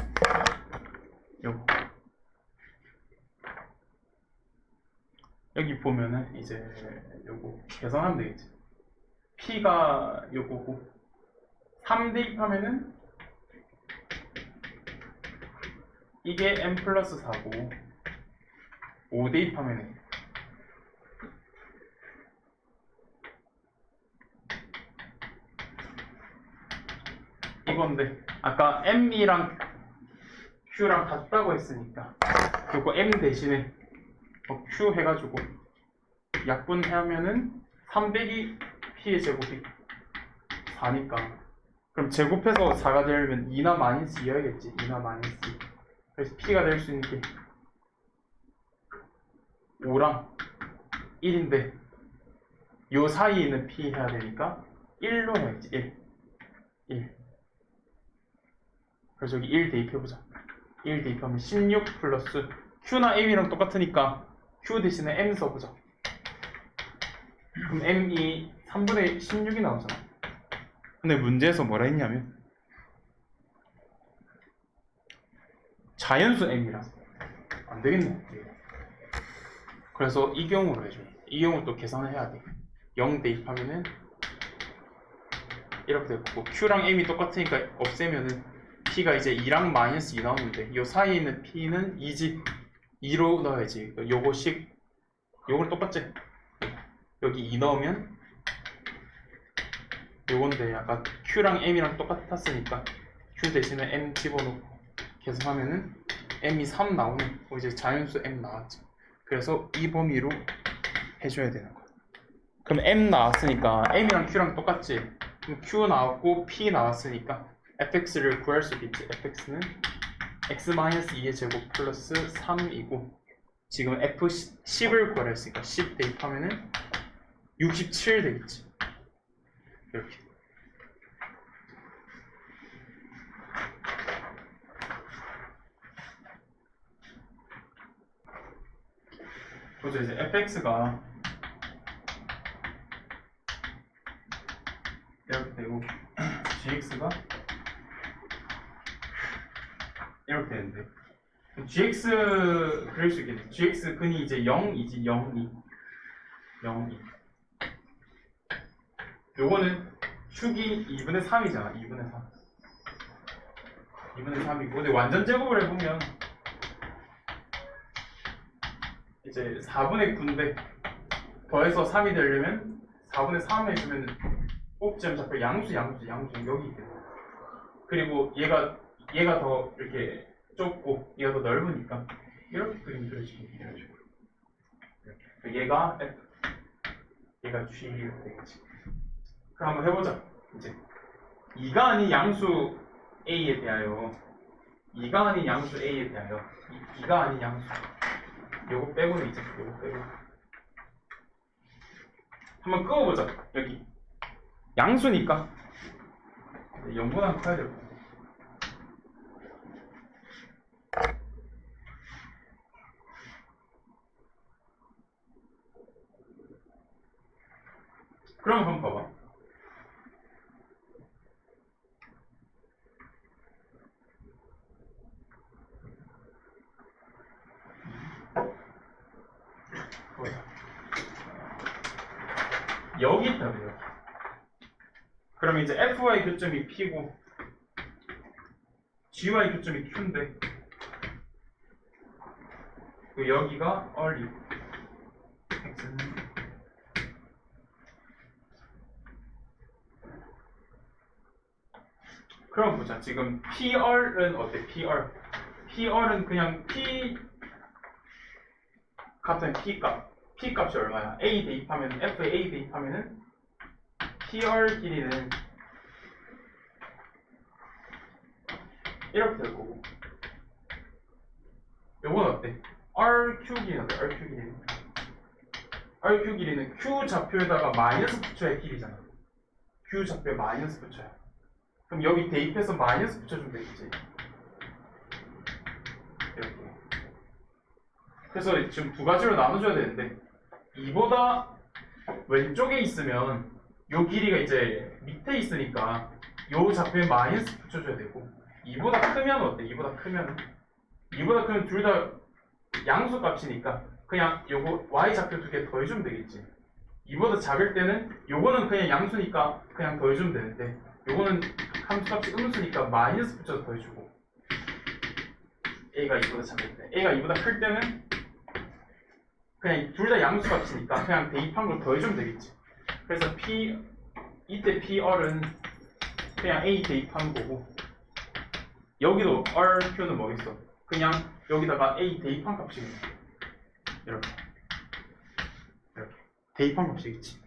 요거. 여기 보면은 이제 요거 계산하면 되겠지. P가 요거고 3 대입하면은 이게 m 플러스 4고, 5 대입하면은 이건데, 아까 m이랑 q랑 같다고 했으니까 요거 m 대신에 q 해가지고 약분하면은 300이 p의 제곱이 4니까, 그럼 제곱해서 4가 되려면 2나 마이너스 2여야겠지. 2나 마이너스 2. 그래서 p가 될 수 있는 게 5랑 1인데 요 사이에 있는 p 해야 되니까 1로 해야지. 1. 그래서 여기 1 대입해보자. 1 대입하면 16 플러스 q나 m이랑 똑같으니까 q 대신에 m 써보자. 그럼 m이 3분의 16이 나오잖아. 근데 문제에서 뭐라 했냐면 자연수 m이라서 안 되겠네. 그래서 이 경우로 해줘. 이 경우 또 계산을 해야 돼. 0 대입하면은 이렇게 되고, q랑 m이 똑같으니까 없애면은 p가 이제 2랑 마이너스 2 나오는데, 이 사이에 있는 p는 2지. 2로 넣어야지. 요거식, 요거는 똑같지? 여기 2 넣으면 요건데, 아까 q랑 m이랑 똑같았으니까 q 대신에 m 집어넣고 계산하면은 m이 3 나오네. 이제 자연수 m 나왔지. 그래서 이 범위로 해줘야 되는 거야. 그럼 m 나왔으니까 m이랑 q랑 똑같지? 그럼 q 나왔고 p 나왔으니까 fx를 구할 수 있겠지. fx는 x-2의 제곱 플러스 3이고, 지금 f10을 구하라 했으니까 10 대입하면은 67 되겠지. 이렇게. 보죠. 이제 fx가 이렇게 되고 gx가 이렇게 되는데, gx 그릴 수 있겠네. gx 근이 이제 0이지. 0, 2 요거는 축이 2분의 3이잖아. 2분의 3이고, 근데 완전 제곱을 해보면 이제 4분의 9인데 더해서 3이 되려면 4분의 3 해주면 꼭지점 잡혀 양수 여기 있겠네. 그리고 얘가 더 이렇게 좁고 얘가 더 넓으니까 이렇게 그림 그려지면 이런 식으로. 얘가 F, 얘가 G 이렇게 되겠지. 그럼 한번 해보자. 이제 2가 아닌 양수 A에 대하여 2가 아닌 양수 A에 대하여 2가 아닌 양수 요거 빼고는 이제 요거 빼고 한번 끄어보자. 여기 양수니까 0보다 커야 될 거야. 그럼 한번 봐봐. 여기 있다고요. 여기. 그러면 이제 FY 교점이 P고 GY 교점이 Q인데 그 여기가 early X는 그럼 보자. 지금 PR은 어때? PR은 그냥 P 같은 P 값이 얼마야? A 대입하면 F에 A 대입하면은 PR 길이는 이렇게 될 거고 요건 어때? RQ 길이는 어때? RQ 길이는 Q 좌표에다가 마이너스 붙여야 길이잖아. Q 좌표에 마이너스 붙여야. 그럼 여기 대입해서 마이너스 붙여주면 되겠지. 이렇게. 그래서 지금 두 가지로 나눠줘야 되는데 이보다 왼쪽에 있으면 요 길이가 이제 밑에 있으니까 요 좌표에 마이너스 붙여줘야 되고 이보다 크면 어때? 이보다 크면 둘 다 양수 값이니까 그냥 요거 y 좌표 두 개 더해주면 되겠지. 이보다 작을 때는 요거는 그냥 양수니까 그냥 더해주면 되는데 요거는 함수 값이 음수니까 마이너스 붙여서 더해주고 a가 이보다 작을 때 a가 이보다 클 때는 그냥 둘 다 양수 값이니까 그냥 대입한 걸 더해주면 되겠지. 그래서 이때 PR은 그냥 A 대입하는 거고 여기도 RQ는 뭐겠어? 그냥 여기다가 A 대입한 값이겠네. 이렇게 대입한 값이겠지.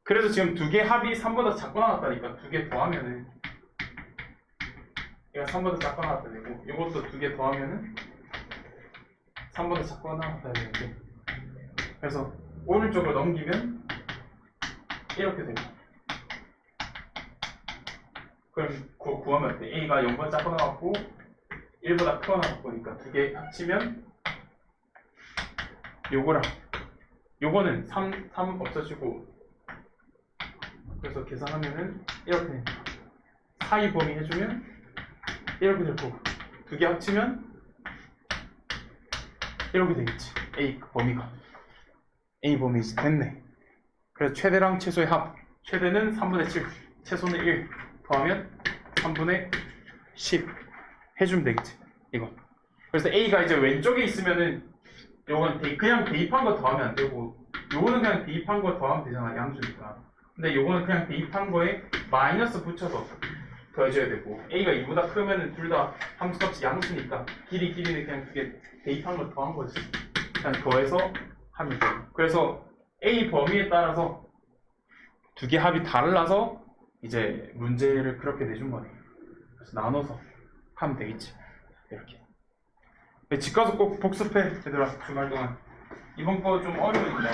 그래서 지금 두 개 합이 3보다 작거나 같다니까 두 개 더하면은 얘가 3보다 작거나 같다 되고 이것도 두 개 더하면은 3보다 작거나 같다 되는데 그래서 오른쪽으로 넘기면 이렇게 됩니다. 그럼 구하면 어때? A가 0보다 작거나 같고 1보다 크거나 같으니까 두 개 합치면 요거는 3 없어지고 그래서 계산하면은 이렇게 사이 범위 해주면 이렇게 될 거고 두 개 합치면 이렇게 되겠지. A 범위가 됐네. 그래서 최대랑 최소의 합 최대는 3분의 7 최소는 1 더하면 3분의 10 해주면 되겠지. 이거 그래서 A가 이제 왼쪽에 있으면은 요건 그냥 대입한 거 더하면 안 되고 요거는 그냥 대입한 거 더하면 되잖아. 양수니까. 근데 요거는 그냥 대입한 거에 마이너스 붙여서 더해줘야 되고 A가 2보다 크면은 둘 다 함수값이 양수니까 길이는 그냥 두 개 대입한 걸 더한 거지. 그냥 더해서 하면 돼. 그래서 A 범위에 따라서 두 개 합이 달라서 이제 문제를 그렇게 내준 거네. 그래서 나눠서 하면 되겠지. 이렇게. 집 가서 꼭 복습해. 얘들아 주말 동안. 이번 거 좀 어려우니까.